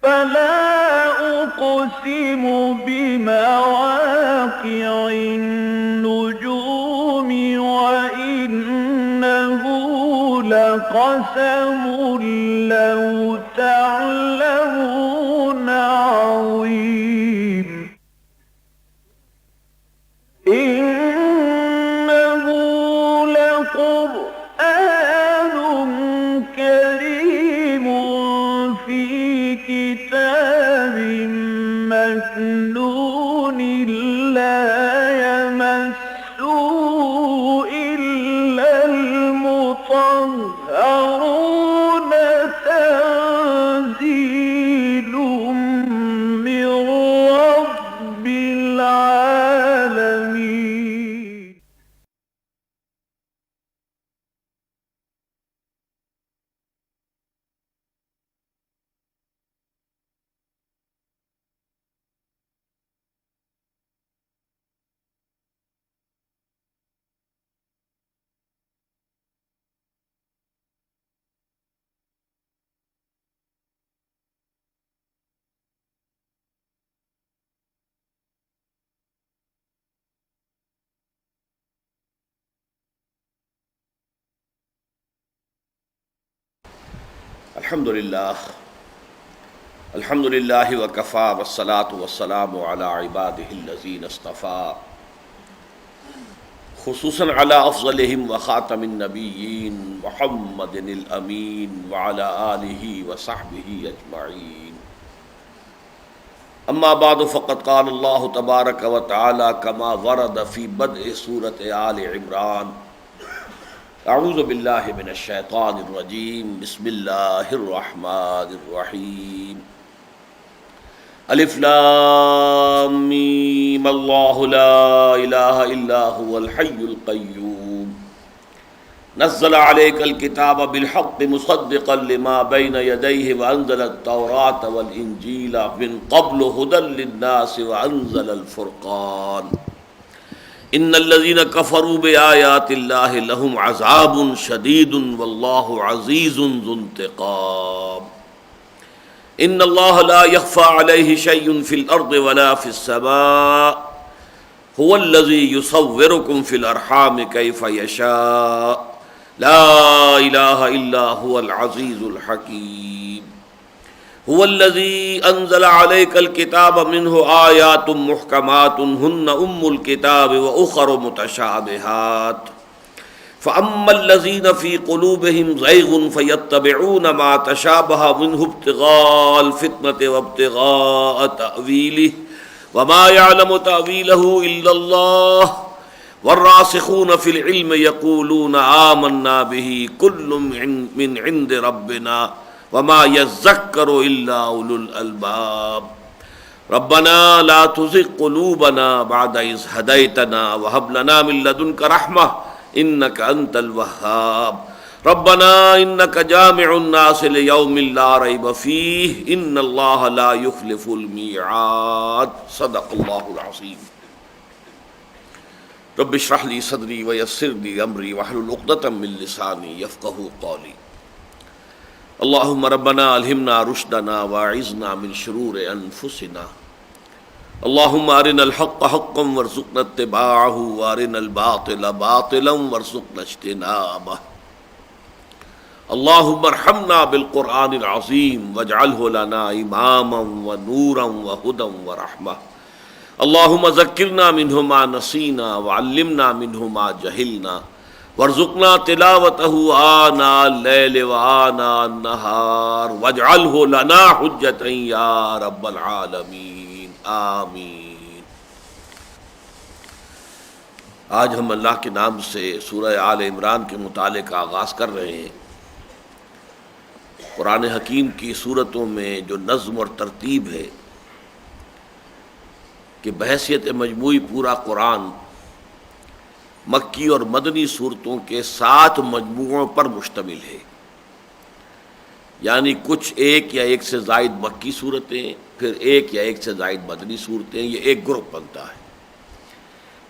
فلا أقسم بمواقع النجوم وإنه لقسم لو تعلمون عظيم إنه لقرآن كريم في كتاب مكنون لا يمسه إلا المطهرون تنزيل من رب العالمين. الحمد للہ وکفا والصلاة والسلام علی عباده الذین اصطفى خصوصاً علی افضلہم وخاتم النبیین محمد الامین وعلی آلہ وصحبہ اجمعین. اما بعد فقد قال اللہ تبارک وتعالی کما ورد فی بدء سورۃ آل عمران اعوذ باللہ من الشیطان الرجیم بسم اللہ الرحمن الرحیم. الف لام میم اللہ لا الہ الا هو الحی القیوم نزل علیک الکتاب بالحق مصدقا لما بین یدیہ وانزل التوراة والانجیل من قبل هدى للناس وانزل الفرقان ان الذين كفروا بآيات الله لهم عذاب شديد والله عزيز ذو انتقام. ان الله لا يخفى عليه شيء في الارض ولا في السماء هو الذي يصوركم في الارحام كيف يشاء لا اله الا هو العزيز الحكيم. هو الذي أنزل عليك الكتاب منه آيات محكمات هن أم الكتاب وأخر متشابهات فأما الذين في قلوبهم زيغ فيتبعون ما تشابه منه ابتغاء الفتنة وابتغاء تأويله وما يعلم تأويله إلا الله والراسخون في العلم يقولون آمنا به كل من عند ربنا وما يذكر الا اولو الالباب. ربنا لا تزغ قلوبنا بعد إذ هديتنا وهب لنا من لدنك رحمة إنك أنت الوهاب. ربنا إنك جامع الناس ليوم لا ريب فيه إن الله لا يخلف الميعاد. صدق الله العظيم. رب اشرح لي صدري ويسر لي أمري واحلل عقدة من لساني يفقهوا قولي. اللهم ربنا الہمنا رشدنا واعذنا من شرور انفسنا. اللهم ارنا الحق حقا وارزقنا اتباعه وارنا الباطل باطلا وارزقنا اجتنابه. اللهم ارحمنا بالقرآن العظيم واجعله لنا اماما ونورا وهدى ورحمة. اللهم ذكرنا منه ما نسينا وعلمنا منه ما جهلنا وارزقنا تلاوته آناء الليل وآناء النهار واجعله لنا حجة يا رب العالمين آمین. آج ہم اللہ کے نام سے سورہ آل عمران کے مطالعے کا آغاز کر رہے ہیں. قرآن حکیم کی سورتوں میں جو نظم اور ترتیب ہے کہ بحیثیت مجموعی پورا قرآن مکی اور مدنی صورتوں کے 7 مجموعوں پر مشتمل ہے. یعنی کچھ ایک یا ایک سے زائد مکی صورتیں، پھر ایک یا ایک سے زائد مدنی صورتیں، یہ ایک گروپ بنتا ہے.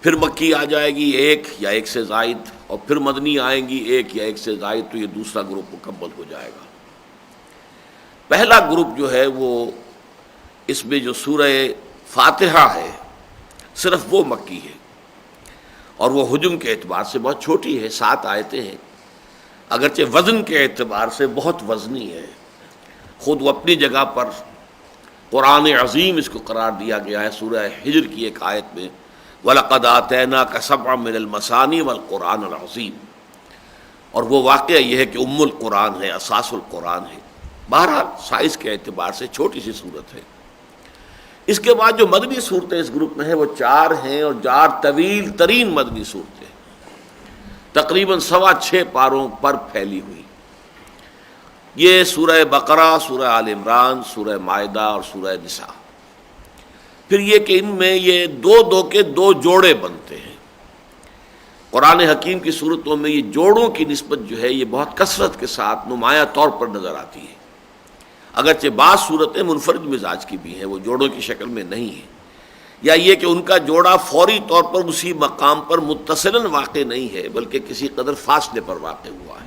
پھر مکی آ جائے گی ایک یا ایک سے زائد، اور پھر مدنی آئیں گی ایک یا ایک سے زائد، تو یہ دوسرا گروپ مکمل ہو جائے گا. پہلا گروپ جو ہے وہ اس میں جو سورہ فاتحہ ہے صرف وہ مکی ہے، اور وہ حجم کے اعتبار سے بہت چھوٹی ہے، 7 آیتیں ہیں، اگرچہ وزن کے اعتبار سے بہت وزنی ہے۔ خود وہ اپنی جگہ پر قرآن عظیم اس کو قرار دیا گیا ہے سورہ حجر کی ایک آیت میں، وَلَقَدْ آتَيْنَاكَ سَبْعًا مِنَ الْمَثَانِي وَالْقُرْآنَ الْعَظِيمِ، اور وہ واقعہ یہ ہے کہ ام القرآن ہے، اساس القرآن ہے۔ بہرحال سائز کے اعتبار سے چھوٹی سی صورت ہے۔ اس کے بعد جو مدنی صورتیں اس گروپ میں ہیں وہ 4 ہیں، اور 4 طویل ترین مدنی صورتیں، تقریباً 6.25 پاروں پر پھیلی ہوئی۔ یہ سورہ بقرہ، سورہ آل عمران، سورہ مائدہ اور سورہ نساء۔ پھر یہ کہ ان میں یہ 2 کے 2 جوڑے بنتے ہیں۔ قرآن حکیم کی صورتوں میں یہ جوڑوں کی نسبت جو ہے یہ بہت کثرت کے ساتھ نمایاں طور پر نظر آتی ہے، اگرچہ بعض صورتیں منفرد مزاج کی بھی ہیں، وہ جوڑوں کی شکل میں نہیں ہیں، یا یہ کہ ان کا جوڑا فوری طور پر اسی مقام پر متصلاً واقع نہیں ہے بلکہ کسی قدر فاصلے پر واقع ہوا ہے،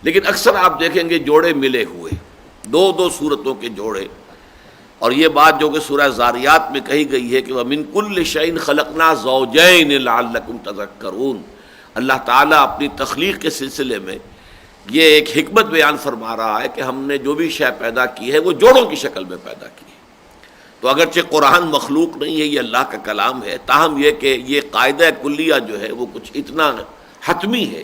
لیکن اکثر آپ دیکھیں گے جوڑے ملے ہوئے، 2 صورتوں کے جوڑے۔ اور یہ بات جو کہ سورہ زاریات میں کہی گئی ہے کہ وَمِن كُلِّ شَيْءٍ خَلَقْنَا زَوْجَيْنِ لَعَلَّكُمْ تَذَكَّرُونَ، اللہ تعالیٰ اپنی تخلیق کے سلسلے میں یہ ایک حکمت بیان فرما رہا ہے کہ ہم نے جو بھی شے پیدا کی ہے وہ جوڑوں کی شکل میں پیدا کی ہے۔ تو اگرچہ قرآن مخلوق نہیں ہے، یہ اللہ کا کلام ہے، تاہم یہ کہ یہ قاعدہ کلیہ جو ہے وہ کچھ اتنا حتمی ہے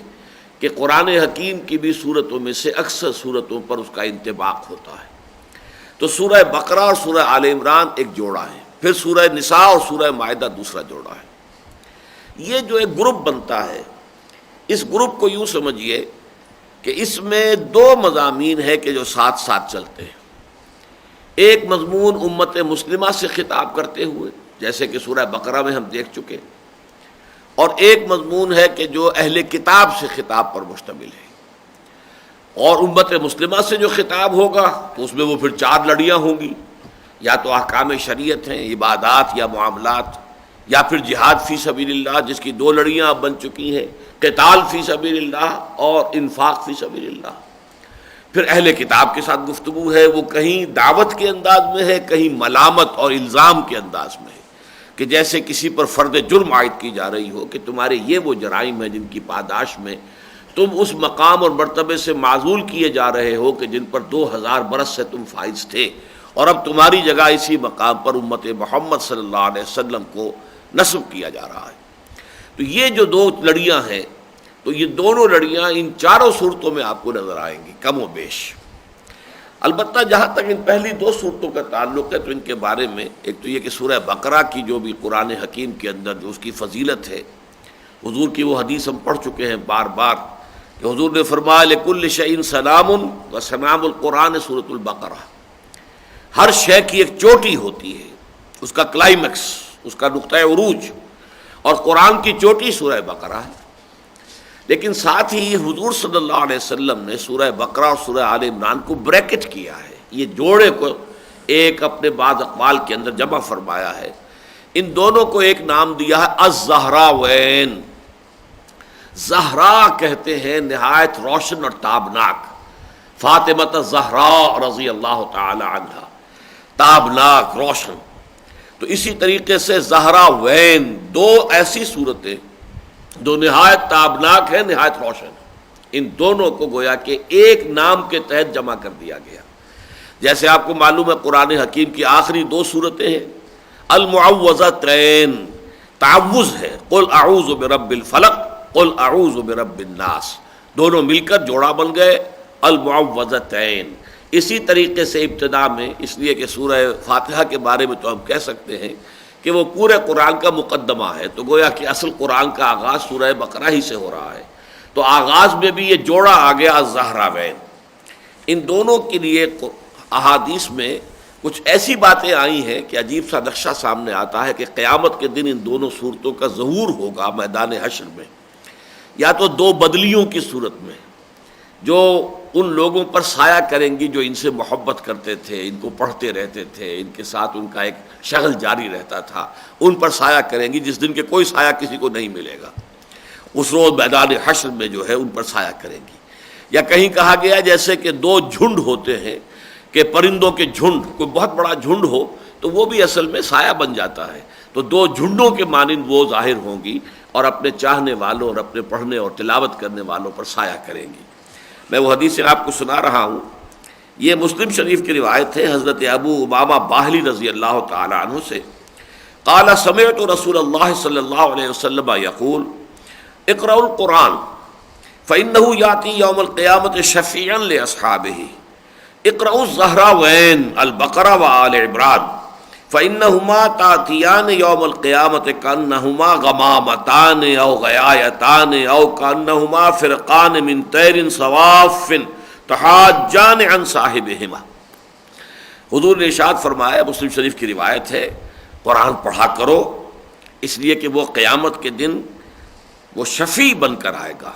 کہ قرآن حکیم کی بھی صورتوں میں سے اکثر صورتوں پر اس کا انطباق ہوتا ہے۔ تو سورہ بقرہ اور سورہ آل عمران ایک جوڑا ہے، پھر سورہ نساء اور سورہ مائدہ دوسرا جوڑا ہے۔ یہ جو ایک گروپ بنتا ہے، اس گروپ کو یوں سمجھیے کہ اس میں 2 مضامین ہیں کہ جو ساتھ ساتھ چلتے ہیں۔ ایک مضمون امت مسلمہ سے خطاب کرتے ہوئے، جیسے کہ سورہ بقرہ میں ہم دیکھ چکے، اور ایک مضمون ہے کہ جو اہل کتاب سے خطاب پر مشتمل ہے۔ اور امت مسلمہ سے جو خطاب ہوگا تو اس میں وہ پھر 4 لڑیاں ہوں گی، یا تو احکام شریعت ہیں، عبادات یا معاملات، یا پھر جہاد فی سبیل اللہ جس کی 2 لڑیاں اب بن چکی ہیں، قتال فی سبیل اللہ اور انفاق فی سبیل اللہ۔ پھر اہل کتاب کے ساتھ گفتگو ہے، وہ کہیں دعوت کے انداز میں ہے، کہیں ملامت اور الزام کے انداز میں ہے، کہ جیسے کسی پر فرد جرم عائد کی جا رہی ہو کہ تمہارے یہ وہ جرائم ہیں جن کی پاداش میں تم اس مقام اور مرتبے سے معزول کیے جا رہے ہو کہ جن پر 2000 برس سے تم فائز تھے، اور اب تمہاری جگہ اسی مقام پر امت محمد صلی اللہ علیہ وسلم کو نصب کیا جا رہا ہے۔ تو یہ جو 2 لڑیاں ہیں، تو یہ دونوں لڑیاں ان 4 صورتوں میں آپ کو نظر آئیں گی کم و بیش۔ البتہ جہاں تک ان پہلی 2 صورتوں کا تعلق ہے تو ان کے بارے میں ایک تو یہ کہ سورہ بقرہ کی جو بھی قرآن حکیم کے اندر جو اس کی فضیلت ہے، حضور کی وہ حدیث ہم پڑھ چکے ہیں بار بار کہ حضور نے فرمایا لِكُلِّ شَيْءٍ سَلَامٌ وَسَلَامُ الْقُرْآنِ سورۃ البقرہ، ہر شے کی ایک چوٹی ہوتی ہے، اس کا کلائمیکس، اس کا نقطہ عروج، اور قرآن کی چوٹی سورہ بقرہ ہے۔ لیکن ساتھ ہی حضور صلی اللہ علیہ وسلم نے سورہ بقرہ اور سورہ آل عمران کو بریکٹ کیا ہے، یہ جوڑے کو ایک اپنے بعض اقوال کے اندر جمع فرمایا ہے۔ ان دونوں کو ایک نام دیا ہے الزہراوین۔ زہرا کہتے ہیں نہایت روشن اور تابناک، فاطمہ الزہراء رضی اللہ تعالی عنہا، تابناک، روشن۔ تو اسی طریقے سے زہراوین، 2 ایسی صورتیں جو نہایت تابناک ہیں، نہایت روشن، ان دونوں کو گویا کہ ایک نام کے تحت جمع کر دیا گیا۔ جیسے آپ کو معلوم ہے قرآن حکیم کی آخری 2 صورتیں ہیں، المعوذتین، تعوذ ہے، قل اعوذ برب الفلق، قل اعوذ برب الناس، دونوں مل کر جوڑا بن گئے المعوذتین۔ اسی طریقے سے ابتدا میں، اس لیے کہ سورہ فاتحہ کے بارے میں تو ہم کہہ سکتے ہیں کہ وہ پورے قرآن کا مقدمہ ہے، تو گویا کہ اصل قرآن کا آغاز سورہ بقرہ ہی سے ہو رہا ہے، تو آغاز میں بھی یہ جوڑا آ گیا الزہراوین۔ ان دونوں کے لیے احادیث میں کچھ ایسی باتیں آئی ہیں کہ عجیب سا نقشہ سامنے آتا ہے کہ قیامت کے دن ان دونوں صورتوں کا ظہور ہوگا میدان حشر میں، یا تو 2 بدلیوں کی صورت میں جو ان لوگوں پر سایہ کریں گی جو ان سے محبت کرتے تھے، ان کو پڑھتے رہتے تھے، ان کے ساتھ ان کا ایک شغل جاری رہتا تھا، ان پر سایہ کریں گی جس دن کہ کوئی سایہ کسی کو نہیں ملے گا، اس روز میدان حشر میں جو ہے ان پر سایہ کریں گی۔ یا کہیں کہا گیا جیسے کہ 2 جھنڈ ہوتے ہیں، کہ پرندوں کے جھنڈ، کوئی بہت بڑا جھنڈ ہو تو وہ بھی اصل میں سایہ بن جاتا ہے، تو دو جھنڈوں کے مانند وہ ظاہر ہوں گی اور اپنے چاہنے والوں اور اپنے پڑھنے اور تلاوت کرنے والوں پر سایہ کریں گی۔ میں وہ حدیث آپ کو سنا رہا ہوں، یہ مسلم شریف کی روایت ہے حضرت ابو امامہ باہلی رضی اللہ تعالی عنہ سے، قال سمعت رسول اللہ صلی اللہ علیہ وسلم یقول اقرأوا القرآن فإنه يأتي يوم القيامة شفيعا لأصحابه اقرأوا الزهراوين البقرة وآل عمران فإنهما تأتيان يوم القيامة كأنهما غمامتان أو غيايتان أو كأنهما فرقان من طير صواف تحاجان عن صاحبهما۔ حضور نے ارشاد فرمایا، مسلم شریف کی روایت ہے، قرآن پڑھا کرو اس لیے کہ وہ قیامت کے دن وہ شفیع بن کر آئے گا،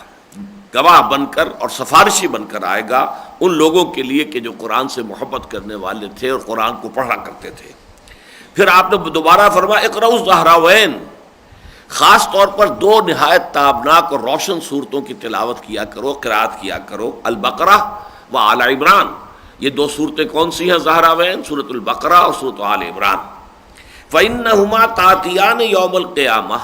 گواہ بن کر اور سفارشی بن کر آئے گا ان لوگوں کے لیے کہ جو قرآن سے محبت کرنے والے تھے اور قرآن کو پڑھا کرتے تھے۔ پھر آپ نے دوبارہ فرمایا اقرأوا الزہراوین، خاص طور پر دو نہایت تابناک اور روشن صورتوں کی تلاوت کیا کرو، قرات کیا کرو، البقرہ و آل عمران۔ یہ دو صورتیں کون سی ہیں زہراوین؟ سورۃ البقرہ اور سورۃ آل عمران۔ فإنہما تأتیان یوم القیامہ،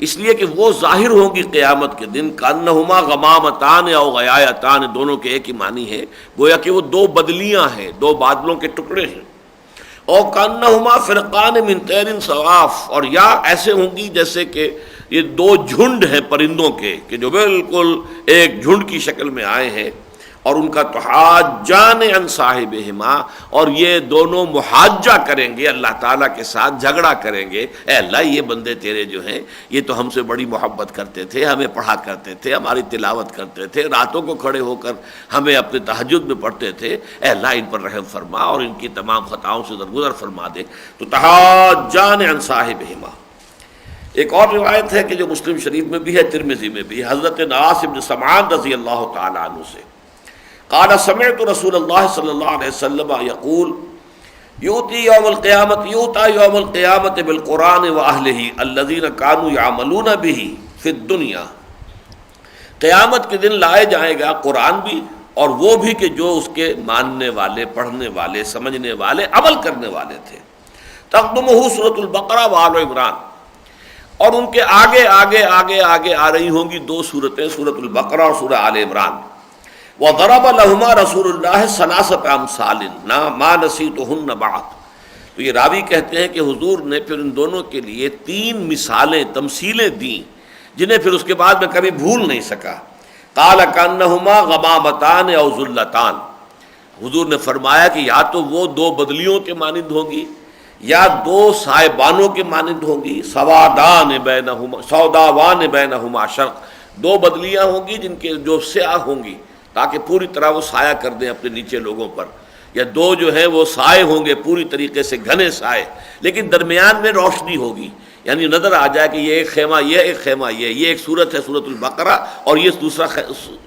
اس لیے کہ وہ ظاہر ہوں گی قیامت کے دن، کأنہما غمامتان او غیایتان، دونوں کے ایک ہی معنی ہے، گویا کہ وہ دو بدلیاں ہیں، دو بادلوں کے ٹکڑے ہیں، او کأنہما فرقان من طیر صواف، اور یا ایسے ہوں گی جیسے کہ یہ دو جھنڈ ہیں پرندوں کے کہ جو بالکل ایک جھنڈ کی شکل میں آئے ہیں، اور ان کا تحاجان عن صاحبہما، اور یہ دونوں محاجہ کریں گے اللہ تعالیٰ کے ساتھ، جھگڑا کریں گے، اے اللہ یہ بندے تیرے جو ہیں یہ تو ہم سے بڑی محبت کرتے تھے، ہمیں پڑھا کرتے تھے، ہماری تلاوت کرتے تھے، راتوں کو کھڑے ہو کر ہمیں اپنے تہجد میں پڑھتے تھے، اے اللہ ان پر رحم فرما اور ان کی تمام خطاؤں سے درگزر فرما دے۔ تو تحاجان عن صاحبہما۔ ایک اور روایت ہے کہ جو مسلم شریف میں بھی ہے، ترمذی میں بھی، حضرت نواس بن سمعان رضی اللہ تعالی عنہ سے، قال سمعت رسول اللہ صلی اللہ علیہ وسلم یقول یؤتی یوم القیامت بالقرآن واہلہ الذین کانوا یعملون بہ فی الدنیا، قیامت کے دن لائے جائے گا قرآن بھی اور وہ بھی کہ جو اس کے ماننے والے، پڑھنے والے، سمجھنے والے، عمل کرنے والے تھے۔ تقدمہ سورۃ البقرہ وآل عمران، اور ان کے آگے آگے آگے آگے آ رہی ہوں گی دو صورتیں، سورۃ البقرہ اور سورہ آل عمران۔ وضرب لهما رسول اللہ ثلاثۃ امثال ما نسیتہن بعد، تو یہ راوی کہتے ہیں کہ حضور نے پھر ان دونوں کے لیے تین مثالیں، تمثیلیں دیں جنہیں پھر اس کے بعد میں کبھی بھول نہیں سکا۔ قال کانہما غمامتان او ذلتان، حضور نے فرمایا کہ یا تو وہ دو بدلیوں کے مانند ہوں گی یا دو سائبانوں کے مانند ہوں گی، سوادان بینہما سوداوان بینہما شرق، دو بدلیاں ہوں گی جن کے جو سیاہ ہوں گی تاکہ پوری طرح وہ سایہ کر دیں اپنے نیچے لوگوں پر، یا دو جو ہیں وہ سائے ہوں گے پوری طریقے سے گھنے سائے، لیکن درمیان میں روشنی ہوگی، یعنی نظر آ جائے کہ یہ ایک خیمہ یہ، ایک خیمہ یہ ایک صورت ہے سورۃ البقرہ اور یہ دوسرا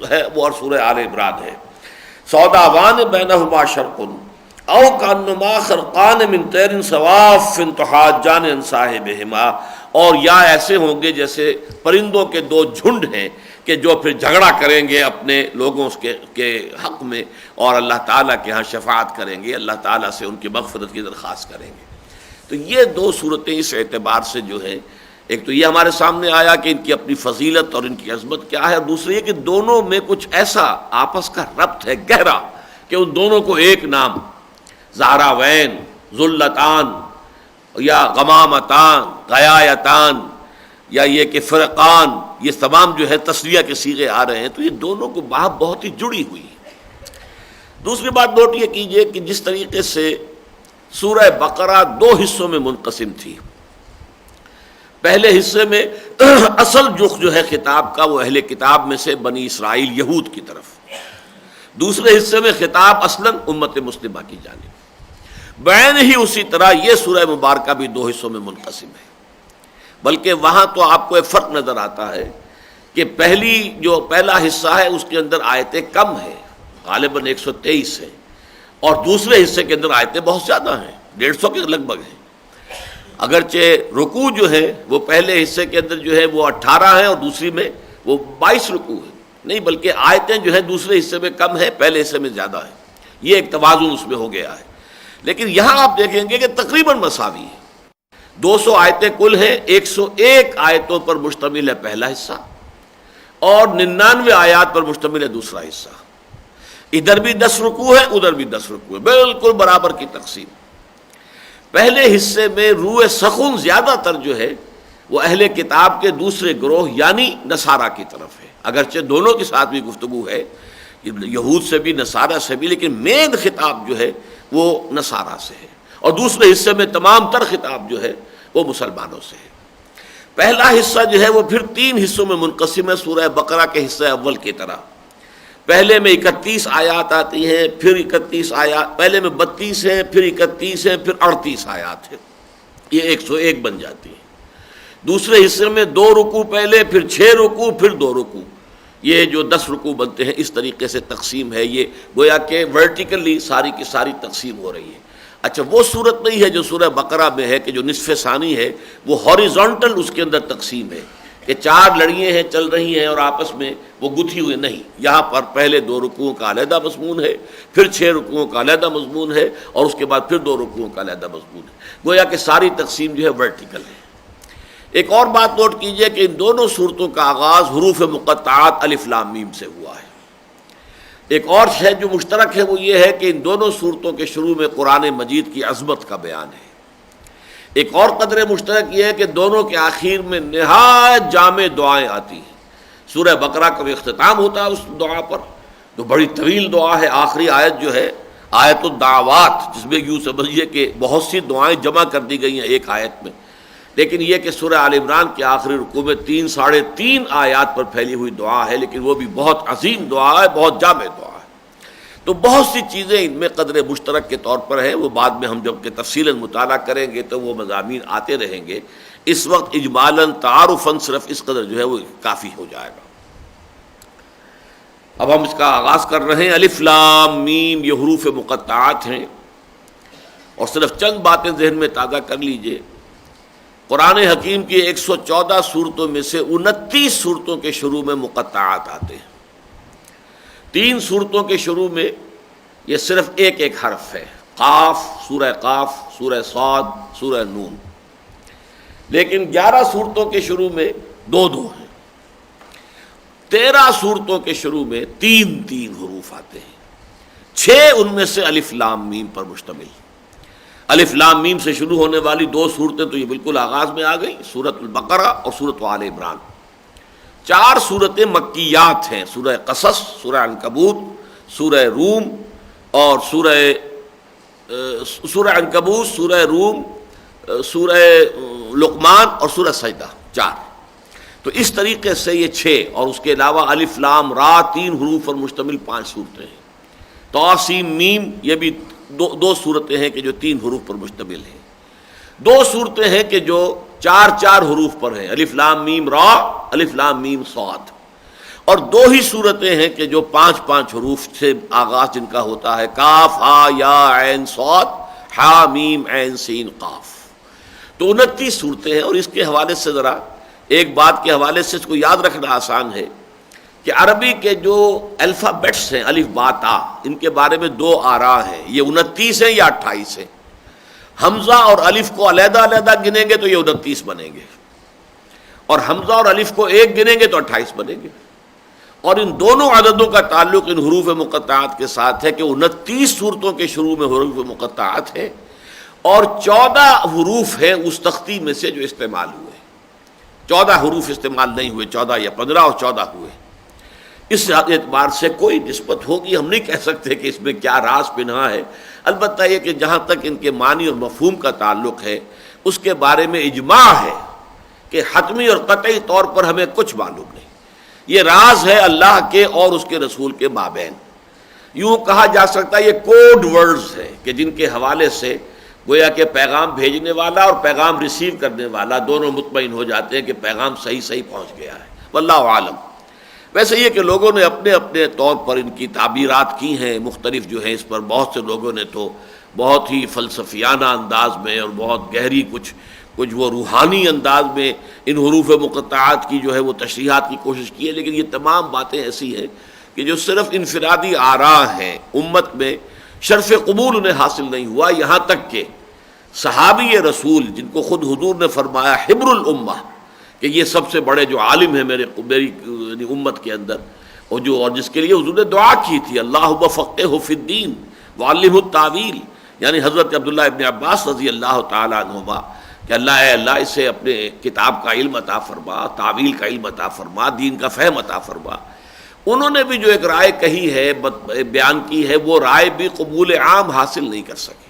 ہے وہ اور سورہ آل عمران ہے۔ سوداوان بینہما شرق او کانہما خرقان من طیر صواف تحاجان عن صاحبہما، اور یا ایسے ہوں گے جیسے پرندوں کے دو جھنڈ ہیں کہ جو پھر جھگڑا کریں گے اپنے لوگوں کے حق میں اور اللہ تعالیٰ کے ہاں شفاعت کریں گے، اللہ تعالیٰ سے ان کی مغفرت کی درخواست کریں گے۔ تو یہ دو صورتیں اس اعتبار سے جو ہے، ایک تو یہ ہمارے سامنے آیا کہ ان کی اپنی فضیلت اور ان کی عظمت کیا ہے، اور دوسری یہ کہ دونوں میں کچھ ایسا آپس کا ربط ہے گہرا کہ ان دونوں کو ایک نام زہراوین، ذلتان یا غمامتان، غیایتان، یا یہ کہ فرقان، یہ تمام جو ہے تسلیہ کے صیغے آ رہے ہیں، تو یہ دونوں کو بہت ہی جڑی ہوئی ہے۔ دوسری بات نوٹ یہ کیجئے کہ جس طریقے سے سورہ بقرہ دو حصوں میں منقسم تھی، پہلے حصے میں اصل رخ جو ہے خطاب کا وہ اہل کتاب میں سے بنی اسرائیل یہود کی طرف، دوسرے حصے میں خطاب اصلاً امت مسلمہ کی جانب، بعین ہی اسی طرح یہ سورہ مبارکہ بھی دو حصوں میں منقسم ہے، بلکہ وہاں تو آپ کو ایک فرق نظر آتا ہے کہ پہلا حصہ ہے اس کے اندر آیتیں کم ہیں، غالباً 123 ہیں، اور دوسرے حصے کے اندر آیتیں بہت زیادہ ہیں، 150 کے لگ بھگ ہیں، اگرچہ رکوع جو ہے وہ پہلے حصے کے اندر جو ہے وہ 18 ہیں اور دوسری میں وہ 22 رکوع ہے، نہیں بلکہ آیتیں جو ہے دوسرے حصے میں کم ہے، پہلے حصے میں زیادہ ہے، یہ ایک توازن اس میں ہو گیا ہے۔ لیکن یہاں آپ دیکھیں گے کہ تقریباً مساوی ہے، 200 آیتیں کل ہیں، 101 آیتوں پر مشتمل ہے پہلا حصہ اور 99 آیات پر مشتمل ہے دوسرا حصہ۔ ادھر بھی 10 رکوع ہے، ادھر بھی 10 رکوع ہے، بالکل برابر کی تقسیم۔ پہلے حصے میں روح سخن زیادہ تر جو ہے وہ اہل کتاب کے دوسرے گروہ یعنی نصارہ کی طرف ہے، اگرچہ دونوں کے ساتھ بھی گفتگو ہے، یہود سے بھی نصارہ سے بھی، لیکن مین خطاب جو ہے وہ نصارہ سے ہے، اور دوسرے حصے میں تمام تر خطاب جو ہے وہ مسلمانوں سے ہے۔ پہلا حصہ جو ہے وہ پھر 3 حصوں میں منقسم ہے، سورہ بقرہ کے حصہ اول کی طرح۔ پہلے میں 31 آیات آتی ہیں، پھر 31 آیات، پہلے میں 32 ہیں، پھر 31 ہیں، پھر 38 آیات ہیں، یہ 101 بن جاتی ہیں۔ دوسرے حصے میں 2 رکوع پہلے، پھر 6 رکوع، پھر 2 رکوع، یہ جو 10 رکوع بنتے ہیں، اس طریقے سے تقسیم ہے۔ یہ گویا کہ ورٹیکلی ساری کی ساری تقسیم ہو رہی ہے۔ اچھا، وہ صورت نہیں ہے جو سورہ بقرہ میں ہے کہ جو نصف ثانی ہے وہ ہاریزونٹل اس کے اندر تقسیم ہے کہ 4 لڑیاں ہیں چل رہی ہیں اور آپس میں وہ گتھی ہوئی، نہیں، یہاں پر پہلے 2 رکوعوں کا علیحدہ مضمون ہے، پھر 6 رکوعوں کا علیحدہ مضمون ہے، اور اس کے بعد پھر 2 رکوعوں کا علیحدہ مضمون ہے۔ گویا کہ ساری تقسیم جو ہے ورٹیکل ہے۔ ایک اور بات نوٹ کیجئے کہ ان دونوں صورتوں کا آغاز حروف مقطعات الف لام میم سے ہوا ہے۔ ایک اور شے جو مشترک ہے وہ یہ ہے کہ ان دونوں صورتوں کے شروع میں قرآن مجید کی عظمت کا بیان ہے۔ ایک اور قدر مشترک یہ ہے کہ دونوں کے آخر میں نہایت جامع دعائیں آتی ہیں۔ سورہ بقرہ کا بھی اختتام ہوتا ہے اس دعا پر، تو بڑی طویل دعا ہے۔ آخری آیت جو ہے آیت الدعوات، جس میں یوں سمجھیے کہ بہت سی دعائیں جمع کر دی گئی ہیں ایک آیت میں، لیکن یہ کہ سورہ آل عمران کے آخری رکوع میں 3 ساڑھے 3 آیات پر پھیلی ہوئی دعا ہے، لیکن وہ بھی بہت عظیم دعا ہے، بہت جامع دعا ہے۔ تو بہت سی چیزیں ان میں قدر مشترک کے طور پر ہیں، وہ بعد میں ہم جب کہ تفصیلاً مطالعہ کریں گے تو وہ مضامین آتے رہیں گے۔ اس وقت اجمالاً تعارفاً صرف اس قدر جو ہے وہ کافی ہو جائے گا۔ اب ہم اس کا آغاز کر رہے ہیں۔ الف لام میم یہ حروف مقطعات ہیں، اور صرف چند باتیں ذہن میں تازہ کر لیجئے۔ قرآن حکیم کی 114 صورتوں میں سے 29 صورتوں کے شروع میں مقطعات آتے ہیں۔ 3 صورتوں کے شروع میں یہ صرف ایک حرف ہے، قاف، سورہ صاد، سورہ نون، لیکن 11 صورتوں کے شروع میں 2 ہیں۔ 13 صورتوں کے شروع میں 3 حروف آتے ہیں، 6 ان میں سے الف لام میم پر مشتمل۔ الف لام میم سے شروع ہونے والی 2 صورتیں تو یہ بالکل آغاز میں آ گئی، سورۃ البقرہ اور سورۃ آل عمران۔ 4 صورتیں مکیات ہیں، سورہ قصص، سورہ عنکبوت، سورہ روم اور سورہ عنکبوت، سورہ روم، سورہ لقمان اور سورہ سجدہ، 4۔ تو اس طریقے سے یہ 6، اور اس کے علاوہ الف لام را 3 حروف پر مشتمل 5 صورتیں ہیں۔ طاسیم میم یہ بھی 2 صورتیں ہیں کہ جو 3 حروف پر مشتمل ہیں۔ 2 صورتیں ہیں کہ جو 4 حروف پر ہیں، الف لام میم را، الف لام میم صاد، اور 2 ہی صورتیں ہیں کہ جو 5 حروف سے آغاز جن کا ہوتا ہے، کاف ہا یا عین صاد، ہا میم عین سین قاف۔ تو 29 صورتیں ہیں، اور اس کے حوالے سے ذرا ایک بات کے حوالے سے اس کو یاد رکھنا آسان ہے کہ عربی کے جو الفابیٹس ہیں، الف با تا، ان کے بارے میں 2 آراء ہیں، یہ 29 ہیں یا 28 ہیں۔ حمزہ اور الف کو علیحدہ گنیں گے تو یہ 29 بنیں گے، اور حمزہ اور الف کو ایک گنیں گے تو 28 بنیں گے۔ اور ان دونوں عددوں کا تعلق ان حروف مقطعات کے ساتھ ہے کہ 29 صورتوں کے شروع میں حروف مقطعات ہیں، اور 14 حروف ہیں اس تختی میں سے جو استعمال ہوئے، 14 حروف استعمال نہیں ہوئے، 14 یا 15 اور 14 ہوئے۔ اس اعتبار سے کوئی نسبت ہوگی، ہم نہیں کہہ سکتے کہ اس میں کیا راز پنہا ہے۔ البتہ یہ کہ جہاں تک ان کے معنی اور مفہوم کا تعلق ہے اس کے بارے میں اجماع ہے کہ حتمی اور قطعی طور پر ہمیں کچھ معلوم نہیں، یہ راز ہے اللہ کے اور اس کے رسول کے مابین۔ یوں کہا جا سکتا ہے یہ کوڈ ورڈز ہیں کہ جن کے حوالے سے گویا کہ پیغام بھیجنے والا اور پیغام ریسیو کرنے والا دونوں مطمئن ہو جاتے ہیں کہ پیغام صحیح پہنچ گیا ہے۔ واللہ عالم۔ ویسے یہ کہ لوگوں نے اپنے اپنے طور پر ان کی تعبیرات کی ہیں مختلف جو ہیں، اس پر بہت سے لوگوں نے تو بہت ہی فلسفیانہ انداز میں اور بہت گہری کچھ وہ روحانی انداز میں ان حروف مقطعات کی جو ہے وہ تشریحات کی کوشش کی ہے، لیکن یہ تمام باتیں ایسی ہیں کہ جو صرف انفرادی آراء ہیں۔ امت میں شرف قبول انہیں حاصل نہیں ہوا، یہاں تک کہ صحابی رسول جن کو خود حضور نے فرمایا حبر الامہ کہ یہ سب سے بڑے جو عالم ہیں میری امت کے اندر، اور جس کے لیے حضور نے دعا کی تھی اللہم فقہہ فی الدین وعلمہ التاویل، یعنی حضرت عبداللہ ابن عباس رضی اللہ تعالی عنہما کہ اللہ اسے اپنے کتاب کا علم عطا فرما، تعویل کا علم عطا فرما، دین کا فہم عطا فرما، انہوں نے بھی جو ایک رائے کہی ہے، بیان کی ہے، وہ رائے بھی قبول عام حاصل نہیں کر سکی۔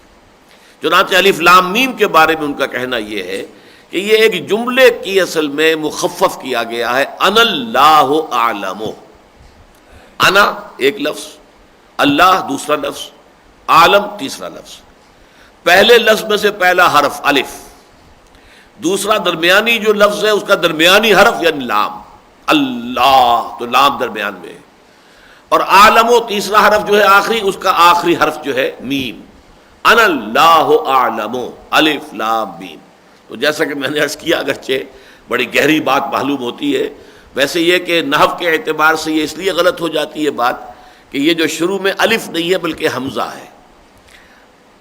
چنانچہ الف لام میم کے بارے میں ان کا کہنا یہ ہے کہ یہ ایک جملے کی اصل میں مخفف کیا گیا ہے، انا اللہ اعلم، انا ایک لفظ، اللہ دوسرا لفظ، عالم تیسرا لفظ۔ پہلے لفظ میں سے پہلا حرف الف، دوسرا درمیانی جو لفظ ہے اس کا درمیانی حرف یعنی لام، اللہ تو لام درمیان میں ہے، اور عالم و تیسرا حرف جو ہے آخری، اس کا آخری حرف جو ہے میم، انا اللہ اعلم الف لام میم۔ تو جیسا کہ میں نے عرض کیا اگرچہ بڑی گہری بات معلوم ہوتی ہے، ویسے یہ کہ نحو کے اعتبار سے یہ اس لیے غلط ہو جاتی ہے بات کہ یہ جو شروع میں الف نہیں ہے بلکہ حمزہ ہے،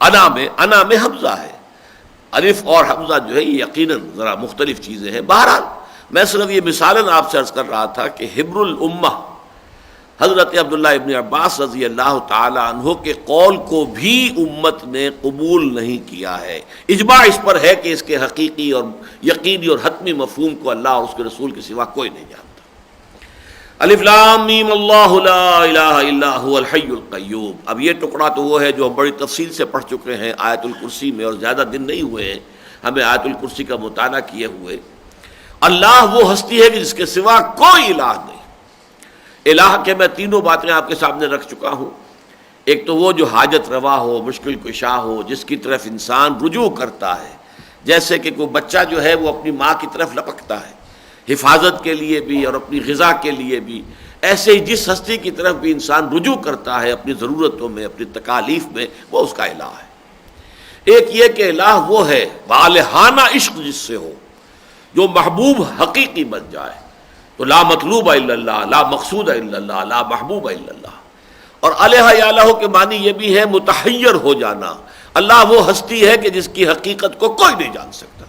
انا میں حمزہ ہے، الف اور حمزہ جو ہے یہ یقیناً ذرا مختلف چیزیں ہیں۔ بہرحال میں صرف یہ مثالاً آپ سے عرض کر رہا تھا کہ حبر الامہ حضرت عبداللہ ابن عباس رضی اللہ تعالی عنہ کے قول کو بھی امت نے قبول نہیں کیا ہے۔ اجماع اس پر ہے کہ اس کے حقیقی اور یقینی اور حتمی مفہوم کو اللہ اور اس کے رسول کے سوا کوئی نہیں جانتا۔ الف لام میم اللہ لا الہ الا هو الحی القیوم۔ اب یہ ٹکڑا تو وہ ہے جو ہم بڑی تفصیل سے پڑھ چکے ہیں آیت الکرسی میں، اور زیادہ دن نہیں ہوئے ہیں ہمیں آیت الکرسی کا مطالعہ کیے ہوئے۔ اللہ وہ ہستی ہے کہ جس کے سوا کوئی الہ نہیں۔ الہ کے میں تینوں باتیں آپ کے سامنے رکھ چکا ہوں۔ ایک تو وہ جو حاجت روا ہو، مشکل کشا ہو، جس کی طرف انسان رجوع کرتا ہے، جیسے کہ کوئی بچہ جو ہے وہ اپنی ماں کی طرف لپکتا ہے حفاظت کے لیے بھی اور اپنی غذا کے لیے بھی، ایسے ہی جس ہستی کی طرف بھی انسان رجوع کرتا ہے اپنی ضرورتوں میں، اپنی تکالیف میں، وہ اس کا الہ ہے۔ ایک یہ کہ الہ وہ ہے والہانہ عشق جس سے ہو، جو محبوب حقیقی بن جائے، تو لا مطلوب الا اللہ، لا مقصود الا اللہ، لا محبوب الا اللہ۔ اور الہ یا الہ کے معنی یہ بھی ہے متحیر ہو جانا، اللہ وہ ہستی ہے کہ جس کی حقیقت کو کوئی نہیں جان سکتا۔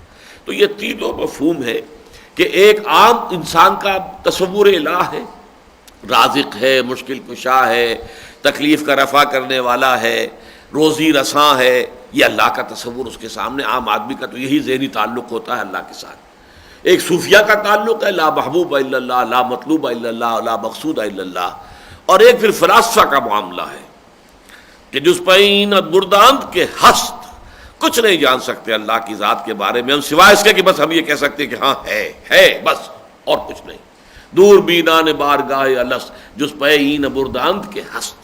تو یہ تینوں مفہوم ہے کہ ایک عام انسان کا تصور الہ ہے، رازق ہے، مشکل کشا ہے، تکلیف کا رفع کرنے والا ہے، روزی رساں ہے، یہ اللہ کا تصور اس کے سامنے عام آدمی کا تو یہی ذہنی تعلق ہوتا ہے اللہ کے ساتھ۔ ایک صوفیہ کا تعلق ہے لا محبوب الا اللہ، لا مطلوب الا اللہ، لا مقصود الا اللہ، اور ایک پھر فلاسفہ کا معاملہ ہے کہ جس پین برداند کے ہست کچھ نہیں جان سکتے اللہ کی ذات کے بارے میں، ہم سوائے اس کے کہ بس ہم یہ کہہ سکتے کہ ہاں ہے بس، اور کچھ نہیں۔ دور بینان بارگاہ الست جس پین برداند کے ہست۔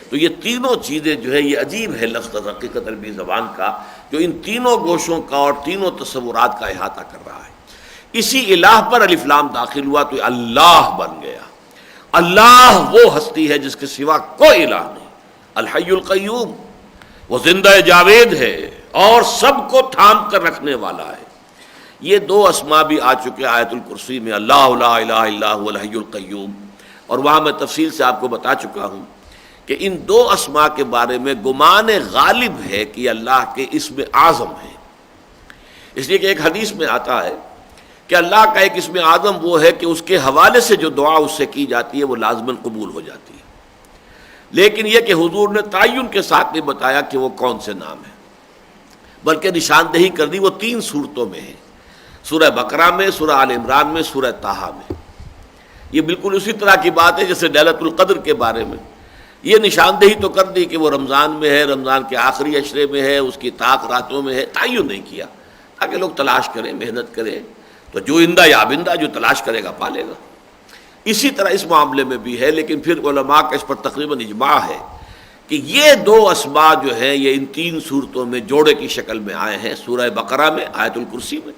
تو یہ تینوں چیزیں جو ہے، یہ عجیب ہے لفظ حقیقت عربی زبان کا جو ان تینوں گوشوں کا اور تینوں تصورات کا احاطہ کر رہا ہے۔ اسی الہ پر الف لام داخل ہوا تو اللہ بن گیا۔ اللہ وہ ہستی ہے جس کے سوا کوئی الہ نہیں، الحی القیوم، وہ زندہ جاوید ہے اور سب کو تھام کر رکھنے والا ہے۔ یہ دو اسما بھی آ چکے آیت الکرسی میں، اللہ لا الہ الا هو الحی القیوم، اور وہاں میں تفصیل سے آپ کو بتا چکا ہوں کہ ان دو اسما کے بارے میں گمان غالب ہے کہ اللہ کے اسم اعظم ہے، اس لیے کہ ایک حدیث میں آتا ہے کہ اللہ کا ایک اسم اعظم وہ ہے کہ اس کے حوالے سے جو دعا اس سے کی جاتی ہے وہ لازماً قبول ہو جاتی ہے، لیکن یہ کہ حضور نے تعین کے ساتھ نہیں بتایا کہ وہ کون سے نام ہے، بلکہ نشاندہی کر دی وہ 3 صورتوں میں ہے، سورہ بقرہ میں، سورہ آل عمران میں، سورہ طٰہٰ میں۔ یہ بالکل اسی طرح کی بات ہے جیسے لیلۃ القدر کے بارے میں یہ نشاندہی تو کر دی کہ وہ رمضان میں ہے، رمضان کے آخری عشرے میں ہے، اس کی طاق راتوں میں ہے، تعین نہیں کیا تاکہ لوگ تلاش کریں، محنت کریں، تو جو اندہ یا بندہ جو تلاش کرے گا پالے گا۔ اسی طرح اس معاملے میں بھی ہے، لیکن پھر علماء کا اس پر تقریباً اجماع ہے کہ یہ دو اسماء جو ہیں یہ ان 3 صورتوں میں جوڑے کی شکل میں آئے ہیں، سورہ بقرہ میں، آیت الکرسی میں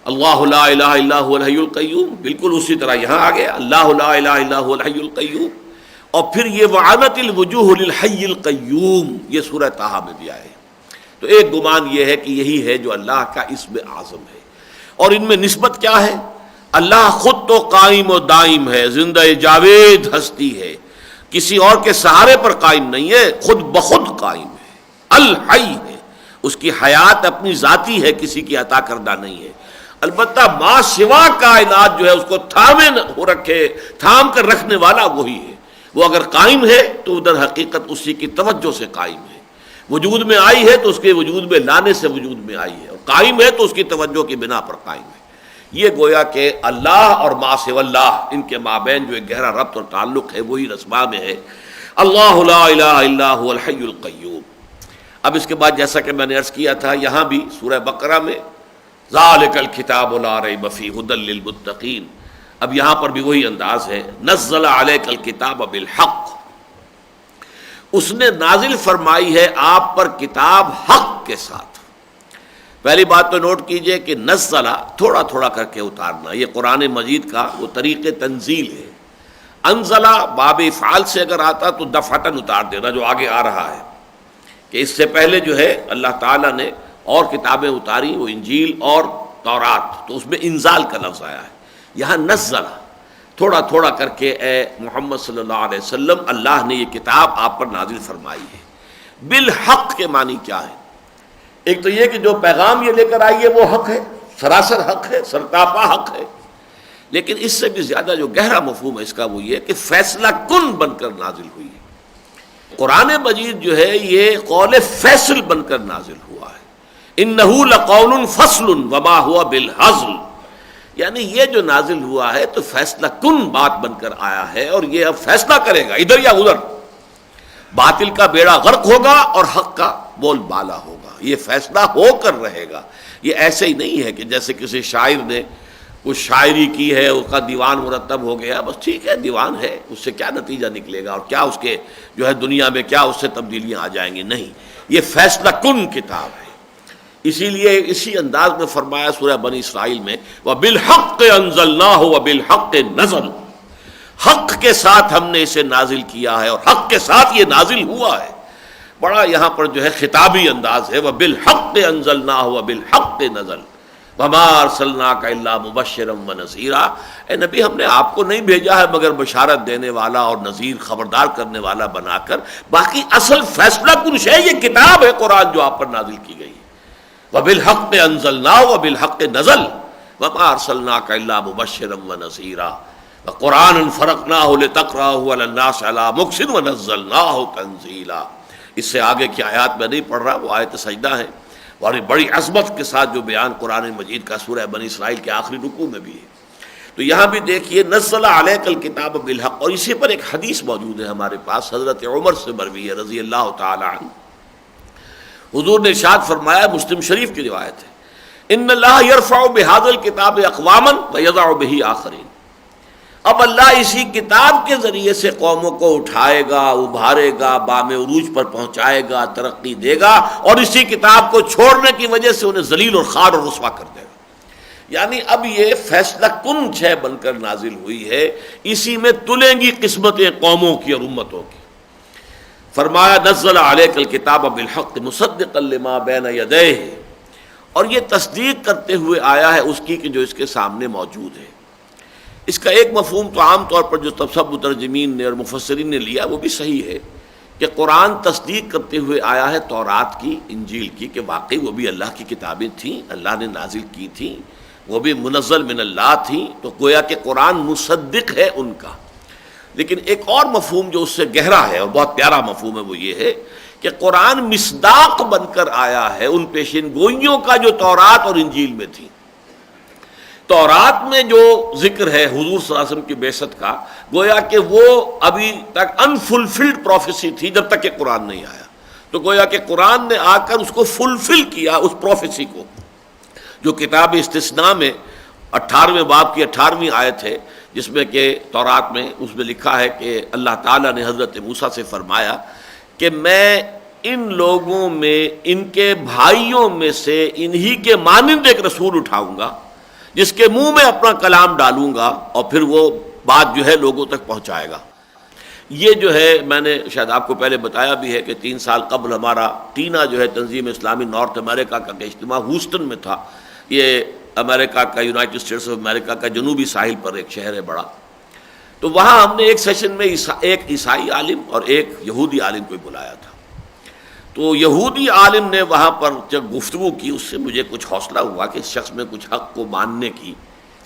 اللہ لا الہ الا هو الحی القیوم، بالکل اسی طرح یہاں آ گیا اللہ لا الہ الا هو الحی القیوم، اور پھر یہ وعنت الوجوہ للحی القیوم یہ سورہ طٰہٰ میں بھی آئے۔ تو ایک گمان یہ ہے کہ یہی ہے جو اللہ کا اسم اعظم ہے، اور ان میں نسبت کیا ہے؟ اللہ خود تو قائم و دائم ہے، زندہ جاوید ہستی ہے، کسی اور کے سہارے پر قائم نہیں ہے، خود بخود قائم ہے، الحی ہے، اس کی حیات اپنی ذاتی ہے، کسی کی عطا کردہ نہیں ہے۔ البتہ ما سوا کائنات جو ہے اس کو تھام کر رکھنے والا وہی ہے۔ وہ اگر قائم ہے تو ادھر حقیقت اسی کی توجہ سے قائم ہے، وجود میں آئی ہے تو اس کے وجود میں لانے سے وجود میں آئی ہے، اور قائم ہے تو اس کی توجہ کی بنا پر قائم ہے۔ یہ گویا کہ اللہ اور ما سوا اللہ، ان کے مابین جو ایک گہرا ربط اور تعلق ہے وہی رسما میں ہے۔ اللہ لا الہ الا هو الحی القیوم۔ اب اس کے بعد جیسا کہ میں نے عرض کیا تھا، یہاں بھی سورہ بقرہ میں ذالک الکتاب لا ریب فیہ ھدی للمتقین، اب یہاں پر بھی وہی انداز ہے، نزل علیک الکتاب بالحق، اس نے نازل فرمائی ہے آپ پر کتاب حق کے ساتھ۔ پہلی بات تو نوٹ کیجئے کہ نزلہ تھوڑا تھوڑا کر کے اتارنا، یہ قرآن مجید کا وہ طریق تنزیل ہے۔ انزلہ باب افعال سے اگر آتا تو دفعتاً اتار دینا، جو آگے آ رہا ہے کہ اس سے پہلے جو ہے اللہ تعالیٰ نے اور کتابیں اتاری، وہ انجیل اور تورات، تو اس میں انزال کا لفظ آیا ہے۔ یہاں نزلہ تھوڑا تھوڑا کر کے اے محمد صلی اللہ علیہ وسلم اللہ نے یہ کتاب آپ پر نازل فرمائی ہے۔ بالحق کے معنی کیا ہے؟ ایک تو یہ کہ جو پیغام یہ لے کر آئی ہے وہ حق ہے، سراسر حق ہے، سرتاپا حق ہے، لیکن اس سے بھی زیادہ جو گہرا مفہوم ہے اس کا وہ یہ کہ فیصلہ کن بن کر نازل ہوئی ہے۔ قرآن مجید جو ہے یہ قول فیصل بن کر نازل ہوا ہے۔ انہ لقول فصل وما ہوا بالہزل، یعنی یہ جو نازل ہوا ہے تو فیصلہ کن بات بن کر آیا ہے، اور یہ اب فیصلہ کرے گا ادھر یا ادھر، باطل کا بیڑا غرق ہوگا اور حق کا بول بالا ہوگا، یہ فیصلہ ہو کر رہے گا۔ یہ ایسے ہی نہیں ہے کہ جیسے کسی شاعر نے کچھ شاعری کی ہے، اس کا دیوان مرتب ہو گیا، بس ٹھیک ہے دیوان ہے، اس سے کیا نتیجہ نکلے گا اور کیا اس کے جو ہے دنیا میں کیا اس سے تبدیلیاں آ جائیں گی، نہیں، یہ فیصلہ کن کتاب ہے۔ اسی لیے اسی انداز میں فرمایا سورہ بنی اسرائیل میں وَبِالْحَقِّ أَنزَلْنَاهُ وَبِالْحَقِّ نَزَلَ، حق کے ساتھ ہم نے اسے نازل کیا ہے اور حق کے ساتھ یہ نازل ہوا ہے۔ بڑا یہاں پر جو ہے خطابی انداز ہے، وَبِالْحَقِّ أَنزَلْنَاهُ وَبِالْحَقِّ نَزَلَ وَمَا أَرْسَلْنَاكَ إِلَّا مُبَشِّرًا وَنَذِيرًا، اے نبی ہم نے آپ کو نہیں بھیجا ہے مگر بشارت دینے والا اور نذیر خبردار کرنے والا بنا کر، باقی اصل فیصلہ کن شے یہ کتاب ہے قرآن جو آپ پر نازل کی گئی ہے۔ وَبِالْحَقِّ أَنزَلْنَاهُ وَبِالْحَقِّ نَزَلَ وَمَا أَرْسَلْنَاكَ إِلَّا مُبَشِّرًا وَنَذِيرًا وَقُرْآنًا فَرَقْنَاهُ لِتَقْرَأَهُ عَلَى النَّاسِ عَلَى مُكْثٍ وَنَزَّلْنَاهُ تَنزِيلًا۔ اس سے آگے کی آیات میں نہیں پڑھ رہا، وہ آیت سجدہ ہے، اور بڑی عظمت کے ساتھ جو بیان قرآن مجید کا سورہ بنی اسرائیل کے آخری رکوع میں بھی ہے۔ تو یہاں بھی دیکھیے نزل علیک الکتاب بالحق، اور اسی پر ایک حدیث موجود ہے ہمارے پاس، حضرت عمر سے مروی ہے رضی اللہ تعالی عنہ، حضور نے ارشاد فرمایا، مسلم شریف کی روایت ہے، ان اللہ یرفع بہذا الکتاب اقواما ویضع بہ آخرین، اب اللہ اسی کتاب کے ذریعے سے قوموں کو اٹھائے گا، ابھارے گا، بام عروج پر پہنچائے گا، ترقی دے گا، اور اسی کتاب کو چھوڑنے کی وجہ سے انہیں ذلیل اور خوار اور رسوا کر دے گا۔ یعنی اب یہ فیصلہ کن شے بن کر نازل ہوئی ہے، اسی میں تلیں گی قسمتیں قوموں کی اور امتوں کی۔ فرمایا نزل علیک الکتاب بالحق مصدقا لما بین یدیہ، اور یہ تصدیق کرتے ہوئے آیا ہے اس کی کہ جو اس کے سامنے موجود ہے۔ اس کا ایک مفہوم تو عام طور پر جو سب مترجمین نے اور مفسرین نے لیا وہ بھی صحیح ہے کہ قرآن تصدیق کرتے ہوئے آیا ہے تورات کی، انجیل کی، کہ واقعی وہ بھی اللہ کی کتابیں تھیں، اللہ نے نازل کی تھیں، وہ بھی منزل من اللہ تھیں، تو گویا کہ قرآن مصدق ہے ان کا۔ لیکن ایک اور مفہوم جو اس سے گہرا ہے اور بہت پیارا مفہوم ہے وہ یہ ہے کہ قرآن مصداق بن کر آیا ہے ان پیشین گوئیوں کا جو تورات اور انجیل میں تھیں۔ تورات میں جو ذکر ہے حضور صلی اللہ علیہ وسلم کی بعثت کا، گویا کہ وہ ابھی تک انفلفلڈ پروفیسی تھی جب تک کہ قرآن نہیں آیا، تو گویا کہ قرآن نے آ کر اس کو فلفل کیا، اس پروفیسی کو، جو کتاب استثناء میں 18ویں باب کی 18ویں آیت ہے، جس میں کہ تورات میں اس میں لکھا ہے کہ اللہ تعالیٰ نے حضرت موسیٰ سے فرمایا کہ میں ان لوگوں میں، ان کے بھائیوں میں سے انہی کے مانند ایک رسول اٹھاؤں گا جس کے منہ میں اپنا کلام ڈالوں گا اور پھر وہ بات جو ہے لوگوں تک پہنچائے گا۔ یہ جو ہے میں نے شاید آپ کو پہلے بتایا بھی ہے کہ 3 سال قبل ہمارا ٹینا جو ہے تنظیم اسلامی نارتھ امریکہ کا اجتماع ہیوسٹن میں تھا۔ یہ امریکہ کا، یونائٹڈ اسٹیٹس آف امریکہ کا جنوبی ساحل پر ایک شہر ہے بڑا۔ تو وہاں ہم نے ایک سیشن میں ایک عیسائی عالم اور ایک یہودی عالم کو بلایا تھا. تو یہودی عالم نے وہاں پر جب گفتگو کی اس سے مجھے کچھ حوصلہ ہوا کہ اس شخص میں کچھ حق کو ماننے کی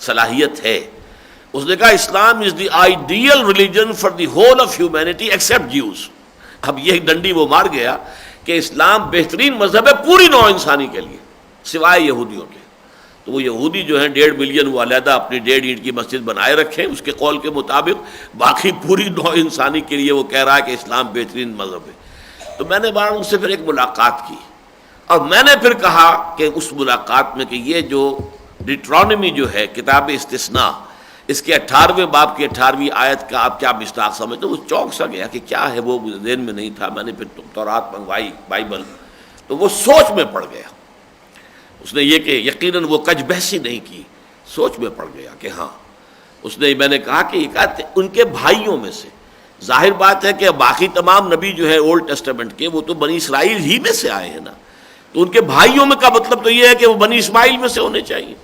صلاحیت ہے. اس نے کہا Islam is the ideal religion for the whole of humanity except Jews. اب یہ ڈنڈی وہ مار گیا کہ اسلام بہترین مذہب ہے پوری نوع انسانی کے لیے سوائے یہودیوں کے. تو وہ یہودی جو ہیں 1.5 ملین وہ علیحدہ اپنی 1.5 اینٹ کی مسجد بنائے رکھیں اس کے قول کے مطابق، باقی پوری نوع انسانی کے لیے وہ کہہ رہا ہے کہ اسلام بہترین مذہب ہے. تو میں نے بار ان سے پھر ایک ملاقات کی اور میں نے پھر کہا کہ اس ملاقات میں کہ یہ جو ڈیٹرانومی جو ہے کتاب استثناء، اس کے 18ویں باب کی 18ویں آیت کا آپ کیا مصداق سمجھتے؟ وہ چونک سا گیا کہ کیا ہے، وہ ذہن میں نہیں تھا. میں نے پھر تورات منگوائی بائبل، تو وہ سوچ میں پڑ گیا. اس نے یہ کہ یقیناً وہ کج بحثی نہیں کی، سوچ میں پڑ گیا کہ ہاں. اس نے میں نے کہا کہ یہ کہتے ان کے بھائیوں میں سے، ظاہر بات ہے کہ باقی تمام نبی جو ہے اولڈ ٹیسٹمنٹ کے وہ تو بنی اسرائیل ہی میں سے آئے ہیں نا، تو ان کے بھائیوں میں کا مطلب تو یہ ہے کہ وہ بنی اسماعیل میں سے ہونے چاہیے.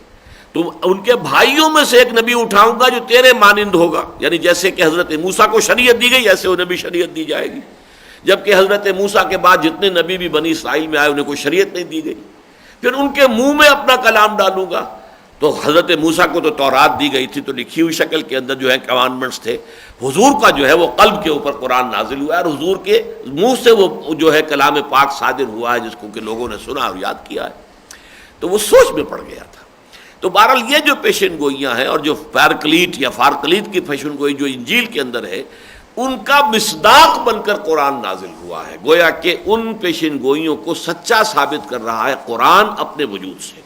تو ان کے بھائیوں میں سے ایک نبی اٹھاؤں گا جو تیرے مانند ہوگا، یعنی جیسے کہ حضرت موسیٰ کو شریعت دی گئی ایسے انہیں بھی شریعت دی جائے گی. جبکہ حضرت موسیٰ کے بعد جتنے نبی بھی بنی اسرائیل میں آئے انہیں کوئی شریعت نہیں دی گئی. پھر ان کے منہ میں اپنا کلام ڈالوں گا. تو حضرت موسیٰ کو تو تورات دی گئی تھی، تو لکھی ہوئی شکل کے اندر جو ہے کمانڈمنٹس تھے. حضور کا جو ہے وہ قلب کے اوپر قرآن نازل ہوا ہے اور حضور کے منہ سے وہ جو ہے کلام پاک صادر ہوا ہے جس کو کہ لوگوں نے سنا اور یاد کیا ہے. تو وہ سوچ میں پڑ گیا تھا. تو بہرحال یہ جو پیشن گوئیاں ہیں اور جو فارکلیٹ یا فارکلیت کی پیشن گوئی جو انجیل کے اندر ہے، ان کا مصداق بن کر قرآن نازل ہوا ہے. گویا کہ ان پیشن گوئیوں کو سچا ثابت کر رہا ہے قرآن اپنے وجود سے.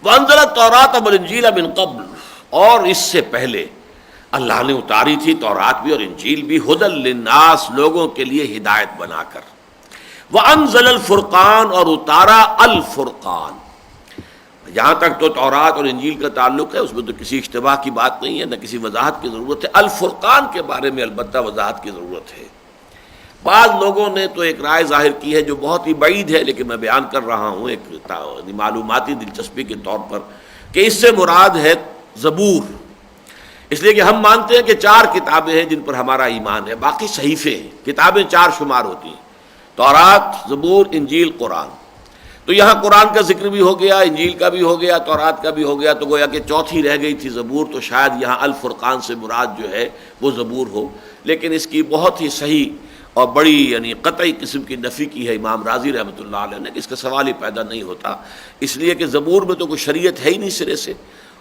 وَأَنزَلَ التَّوْرَاةَ وَالْإِنجِيلَ مِن قَبْلُ، اور اس سے پہلے اللہ نے اتاری تھی تورات بھی اور انجیل بھی، ہدی للناس، لوگوں کے لیے ہدایت بنا کر. وَأَنزَلَ الْفُرْقَانَ، اور اتارا الفرقان. جہاں تک تو تورات اور انجیل کا تعلق ہے اس میں تو کسی اشتباہ کی بات نہیں ہے، نہ کسی وضاحت کی ضرورت ہے. الفرقان کے بارے میں البتہ وضاحت کی ضرورت ہے. بعض لوگوں نے تو ایک رائے ظاہر کی ہے جو بہت ہی بعید ہے، لیکن میں بیان کر رہا ہوں ایک معلوماتی دلچسپی کے طور پر، کہ اس سے مراد ہے زبور. اس لیے کہ ہم مانتے ہیں کہ 4 کتابیں ہیں جن پر ہمارا ایمان ہے، باقی صحیفے ہیں. کتابیں 4 شمار ہوتی ہیں، تورات، زبور، انجیل، قرآن. تو یہاں قرآن کا ذکر بھی ہو گیا، انجیل کا بھی ہو گیا، تورات کا بھی ہو گیا، تو گویا کہ چوتھی رہ گئی تھی زبور. تو شاید یہاں الفرقان سے مراد جو ہے وہ زبور ہو، لیکن اس کی بہت ہی صحیح اور بڑی یعنی قطعی قسم کی نفی کی ہے امام راضی رحمۃ اللہ علیہ نے، کہ اس کا سوال ہی پیدا نہیں ہوتا. اس لیے کہ زبور میں تو کوئی شریعت ہے ہی نہیں سرے سے،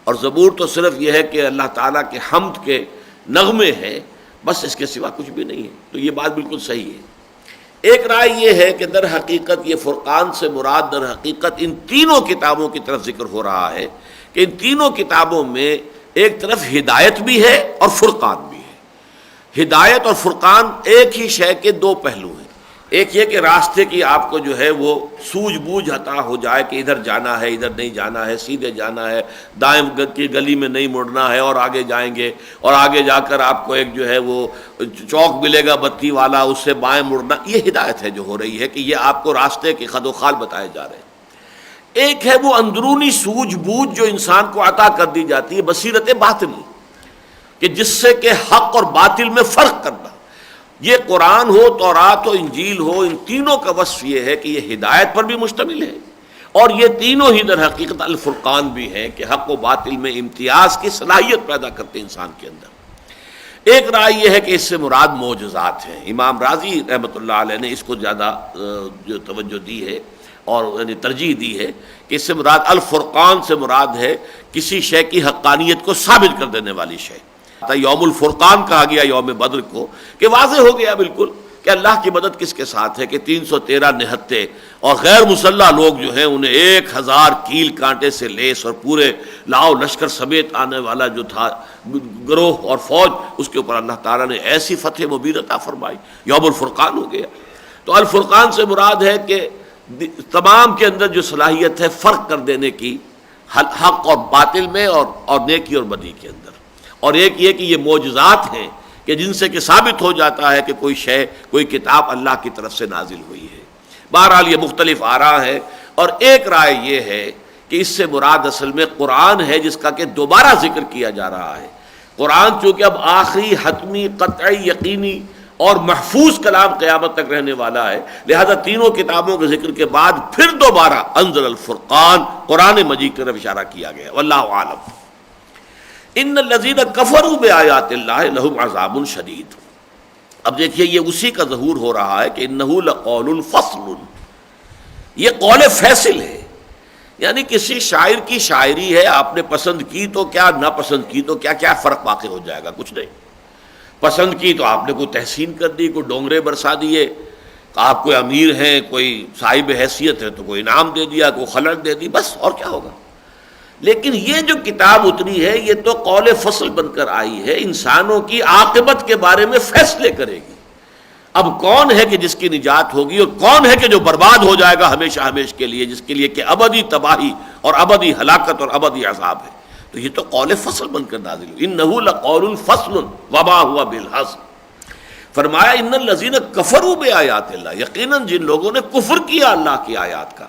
اور زبور تو صرف یہ ہے کہ اللہ تعالیٰ کے حمد کے نغمے ہیں، بس اس کے سوا کچھ بھی نہیں ہے. تو یہ بات بالکل صحیح ہے. ایک رائے یہ ہے کہ در حقیقت یہ فرقان سے مراد در حقیقت ان تینوں کتابوں کی طرف ذکر ہو رہا ہے، کہ ان تینوں کتابوں میں ایک طرف ہدایت بھی ہے اور فرقان بھی ہے. ہدایت اور فرقان ایک ہی شے کے 2 پہلو ہیں. ایک یہ کہ راستے کی آپ کو جو ہے وہ سوجھ بوجھ عطا ہو جائے کہ ادھر جانا ہے، ادھر نہیں جانا ہے، سیدھے جانا ہے، دائیں کی گلی میں نہیں مڑنا ہے اور آگے جائیں گے، اور آگے جا کر آپ کو ایک جو ہے وہ چوک ملے گا بتی والا، اس سے بائیں مڑنا. یہ ہدایت ہے جو ہو رہی ہے کہ یہ آپ کو راستے کے خد و خال بتائے جا رہے ہیں. ایک ہے وہ اندرونی سوجھ بوجھ جو انسان کو عطا کر دی جاتی ہے، بصیرت باطنی، کہ جس سے کہ حق اور باطل میں فرق کرنا. یہ قرآن ہو، تورات ہو، انجیل ہو، ان تینوں کا وصف یہ ہے کہ یہ ہدایت پر بھی مشتمل ہے، اور یہ تینوں ہی در حقیقت الفرقان بھی ہیں کہ حق و باطل میں امتیاز کی صلاحیت پیدا کرتے انسان کے اندر. ایک رائے یہ ہے کہ اس سے مراد معجزات ہیں. امام راضی رحمۃ اللہ علیہ نے اس کو زیادہ جو توجہ دی ہے اور یعنی ترجیح دی ہے کہ اس سے مراد الفرقان سے مراد ہے کسی شے کی حقانیت کو ثابت کر دینے والی شے. یوم الفرقان کہا گیا یوم بدر کو، کہ واضح ہو گیا بالکل کہ اللہ کی مدد کس کے ساتھ ہے، کہ 313 نہتے اور غیر مسلح لوگ جو ہیں انہیں 1000 کیل کانٹے سے لیس اور پورے لاؤ لشکر سمیت آنے والا جو تھا گروہ اور فوج، اس کے اوپر اللہ تعالیٰ نے ایسی فتح مبین عطا فرمائی. یوم الفرقان ہو گیا. تو الفرقان سے مراد ہے کہ تمام کے اندر جو صلاحیت ہے فرق کر دینے کی حق اور باطل میں اور نیکی اور بدی کے اندر. اور ایک یہ کہ یہ معجزات ہیں کہ جن سے کہ ثابت ہو جاتا ہے کہ کوئی شے، کوئی کتاب اللہ کی طرف سے نازل ہوئی ہے. بہرحال یہ مختلف آراء ہے، اور ایک رائے یہ ہے کہ اس سے مراد اصل میں قرآن ہے جس کا کہ دوبارہ ذکر کیا جا رہا ہے. قرآن چونکہ اب آخری حتمی قطعی یقینی اور محفوظ کلام قیامت تک رہنے والا ہے، لہذا تینوں کتابوں کے ذکر کے بعد پھر دوبارہ انزل الفرقان قرآن مجید کی طرف اشارہ کیا گیا۔ واللہ عالم۔ ان الذین کفروا بآیات اللہ لہم عذاب شدید۔ اب دیکھیے یہ اسی کا ظہور ہو رہا ہے کہ انہ لقول فصل، یہ قول فیصل ہے، یعنی کسی شاعر کی شاعری ہے، آپ نے پسند کی تو کیا، نہ پسند کی تو کیا، کیا فرق واقع ہو جائے گا؟ کچھ نہیں۔ پسند کی تو آپ نے کوئی تحسین کر دی، کوئی ڈونگرے برسا دیے، آپ کوئی امیر ہیں، کوئی صاحب حیثیت ہے تو کوئی انعام دے دیا، کوئی خلق دے دی، بس اور کیا ہوگا۔ لیکن یہ جو کتاب اتری ہے یہ تو قول فصل بن کر آئی ہے، انسانوں کی عاقبت کے بارے میں فیصلے کرے گی۔ اب کون ہے کہ جس کی نجات ہوگی اور کون ہے کہ جو برباد ہو جائے گا ہمیشہ ہمیش کے لیے، جس کے لیے کہ ابدی تباہی اور ابدی ہلاکت اور ابدی عذاب ہے۔ تو یہ تو قول فصل بن کر نازل ہوئی، انہ لقول فصل وما هو بالحزن۔ فرمایا ان الذین کفروا بآیات اللہ، یقیناً جن لوگوں نے کفر کیا اللہ کی آیات کا۔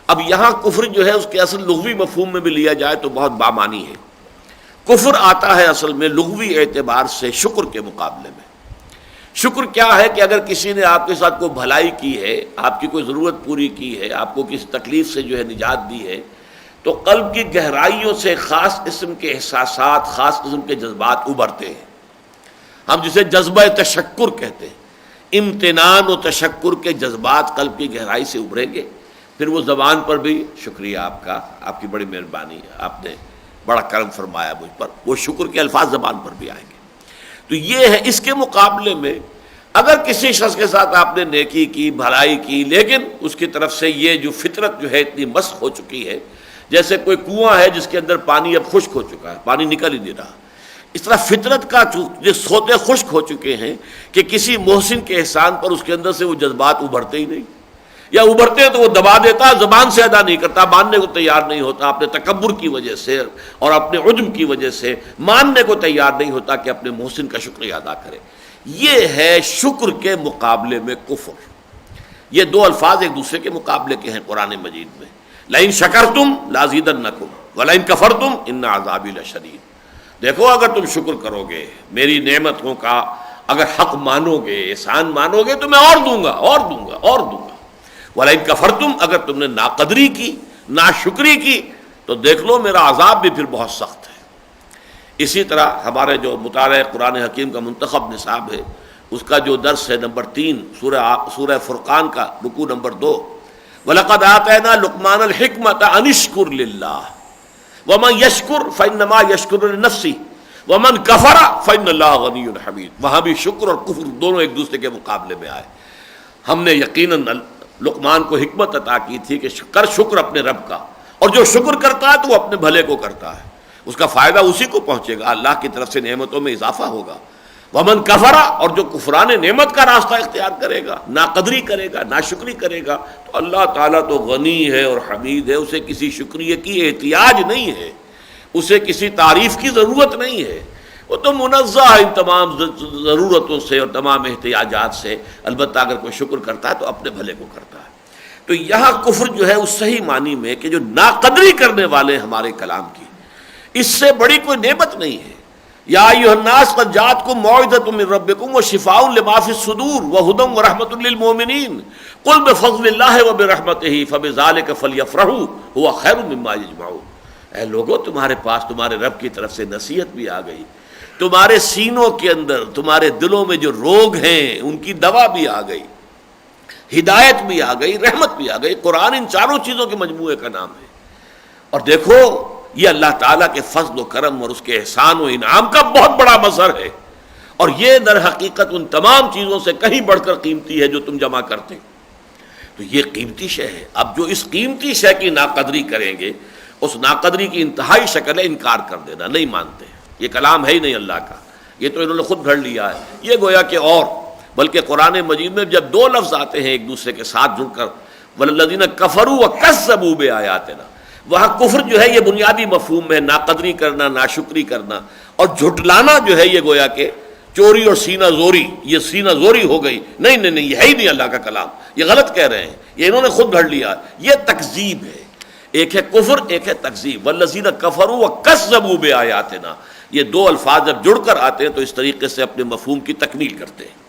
اب یہاں کفر جو ہے اس کے اصل لغوی مفہوم میں بھی لیا جائے تو بہت بامانی ہے۔ کفر آتا ہے اصل میں لغوی اعتبار سے شکر کے مقابلے میں۔ شکر کیا ہے کہ اگر کسی نے آپ کے ساتھ کوئی بھلائی کی ہے، آپ کی کوئی ضرورت پوری کی ہے، آپ کو کسی تکلیف سے جو ہے نجات دی ہے، تو قلب کی گہرائیوں سے خاص قسم کے احساسات، خاص قسم کے جذبات ابھرتے ہیں۔ ہم جسے جذبہ تشکر کہتے ہیں، امتنان و تشکر کے جذبات قلب کی گہرائی سے ابھریں گے، پھر وہ زبان پر بھی شکریہ آپ کا، آپ کی بڑی مہربانی ہے، آپ نے بڑا کرم فرمایا مجھ پر، وہ شکر کے الفاظ زبان پر بھی آئیں گے۔ تو یہ ہے، اس کے مقابلے میں اگر کسی شخص کے ساتھ آپ نے نیکی کی، بھلائی کی، لیکن اس کی طرف سے یہ جو فطرت جو ہے اتنی مسخ ہو چکی ہے، جیسے کوئی کنواں ہے جس کے اندر پانی اب خشک ہو چکا ہے، پانی نکل ہی نہیں رہا، اس طرح فطرت کا جو سوتے خشک ہو چکے ہیں کہ کسی محسن کے احسان پر اس کے اندر سے وہ جذبات ابھرتے ہی نہیں، یا ابھرتے ہیں تو وہ دبا دیتا، زبان سے ادا نہیں کرتا، ماننے کو تیار نہیں ہوتا، اپنے تکبر کی وجہ سے اور اپنے عجب کی وجہ سے ماننے کو تیار نہیں ہوتا کہ اپنے محسن کا شکریہ ادا کرے۔ یہ ہے شکر کے مقابلے میں کفر۔ یہ دو الفاظ ایک دوسرے کے مقابلے کے ہیں قرآن مجید میں، لئن شکرتم لازیدنکم ولئن کفرتم ان عذابی لشدید۔ دیکھو اگر تم شکر کرو گے، میری نعمتوں کا اگر حق مانو گے، احسان مانو گے تو میں اور دوں گا اور دوں گا اور دوں گا۔ وَلَئِن كَفَرْتُمْ، اگر تم نے ناقدری کی، ناشکری کی، تو دیکھ لو میرا عذاب بھی پھر بہت سخت ہے۔ اسی طرح ہمارے جو مطالعہ قرآن حکیم کا منتخب نصاب ہے، اس کا جو درس ہے نمبر 3 سورہ فرقان کا رکوع نمبر 2، وَلَقَدْ آتَيْنَا لُقْمَانَ الْحِكْمَةَ أَنِ اشْكُرْ لِلَّهِ وَمَنْ يَشْكُرْ فَإِنَّمَا يَشْكُرُ لِنَفْسِهِ وَمَنْ كَفَرَ فَإِنَّ اللَّهَ غَنِيٌّ حَمِيدٌ۔ وہاں بھی شکر اور کفر دونوں ایک دوسرے کے مقابلے میں آئے۔ ہم نے یقیناً لقمان کو حکمت عطا کی تھی کہ کر شکر اپنے رب کا، اور جو شکر کرتا ہے تو وہ اپنے بھلے کو کرتا ہے، اس کا فائدہ اسی کو پہنچے گا، اللہ کی طرف سے نعمتوں میں اضافہ ہوگا۔ ومن کفر، اور جو کفران نعمت کا راستہ اختیار کرے گا، ناقدری کرے گا، ناشکری کرے گا، تو اللہ تعالیٰ تو غنی ہے اور حمید ہے، اسے کسی شکریہ کی احتیاج نہیں ہے، اسے کسی تعریف کی ضرورت نہیں ہے، وہ تو منزہ ہے ان تمام ضرورتوں سے اور تمام احتیاجات سے۔ البتہ اگر کوئی شکر کرتا ہے تو اپنے بھلے کو کرتا ہے۔ تو یہاں کفر جو ہے اس صحیح معنی میں کہ جو ناقدری کرنے والے ہمارے کلام کی، اس سے بڑی کوئی نعمت نہیں ہے۔ یا ایھا الناس قد جاءتکم موعظۃ من ربکم وشفاء لما فی الصدور وہدی ورحمۃ للمؤمنین قل بفضل اللہ وبرحمتہ فبذلک فلیفرحوا ھو خیر مما یجمعون۔ اے لوگو، تمہارے پاس تمہارے رب کی طرف سے نصیحت بھی آ گئی، تمہارے سینوں کے اندر، تمہارے دلوں میں جو روگ ہیں ان کی دوا بھی آ گئی، ہدایت بھی آ گئی، رحمت بھی آ گئی۔ قرآن ان چاروں چیزوں کے مجموعے کا نام ہے۔ اور دیکھو یہ اللہ تعالیٰ کے فضل و کرم اور اس کے احسان و انعام کا بہت بڑا مظہر ہے، اور یہ در حقیقت ان تمام چیزوں سے کہیں بڑھ کر قیمتی ہے جو تم جمع کرتے۔ تو یہ قیمتی شے ہے۔ اب جو اس قیمتی شے کی ناقدری کریں گے، اس ناقدری کی انتہائی شکل ہے انکار کر دینا، نہیں مانتے، یہ کلام ہے ہی نہیں اللہ کا، یہ تو انہوں نے خود گھڑ لیا ہے۔ یہ گویا کہ اور بلکہ قرآن مجید میں جب دو لفظ آتے ہیں ایک دوسرے کے ساتھ جڑ کر، وَالَّذِينَ كَفَرُوا وَكَذَّبُوا بِآيَاتِنَا، وہاں کفر جو ہے یہ بنیادی مفہوم ہے، ناقدری کرنا، ناشکری کرنا، اور جھٹلانا جو ہے یہ گویا کہ چوری اور سینہ زوری، یہ سینہ زوری ہو گئی، نہیں نہیں نہیں، یہ ہے ہی نہیں اللہ کا کلام، یہ غلط کہہ رہے ہیں، یہ انہوں نے خود گھڑ لیا، یہ تکذیب ہے۔ ایک ہے کفر، ایک ہے تکذیب۔ وَالَّذِينَ كَفَرُوا وَكَذَّبُوا بِآيَاتِنَا، یہ دو الفاظ جب جڑ کر آتے ہیں تو اس طریقے سے اپنے مفہوم کی تکمیل کرتے ہیں.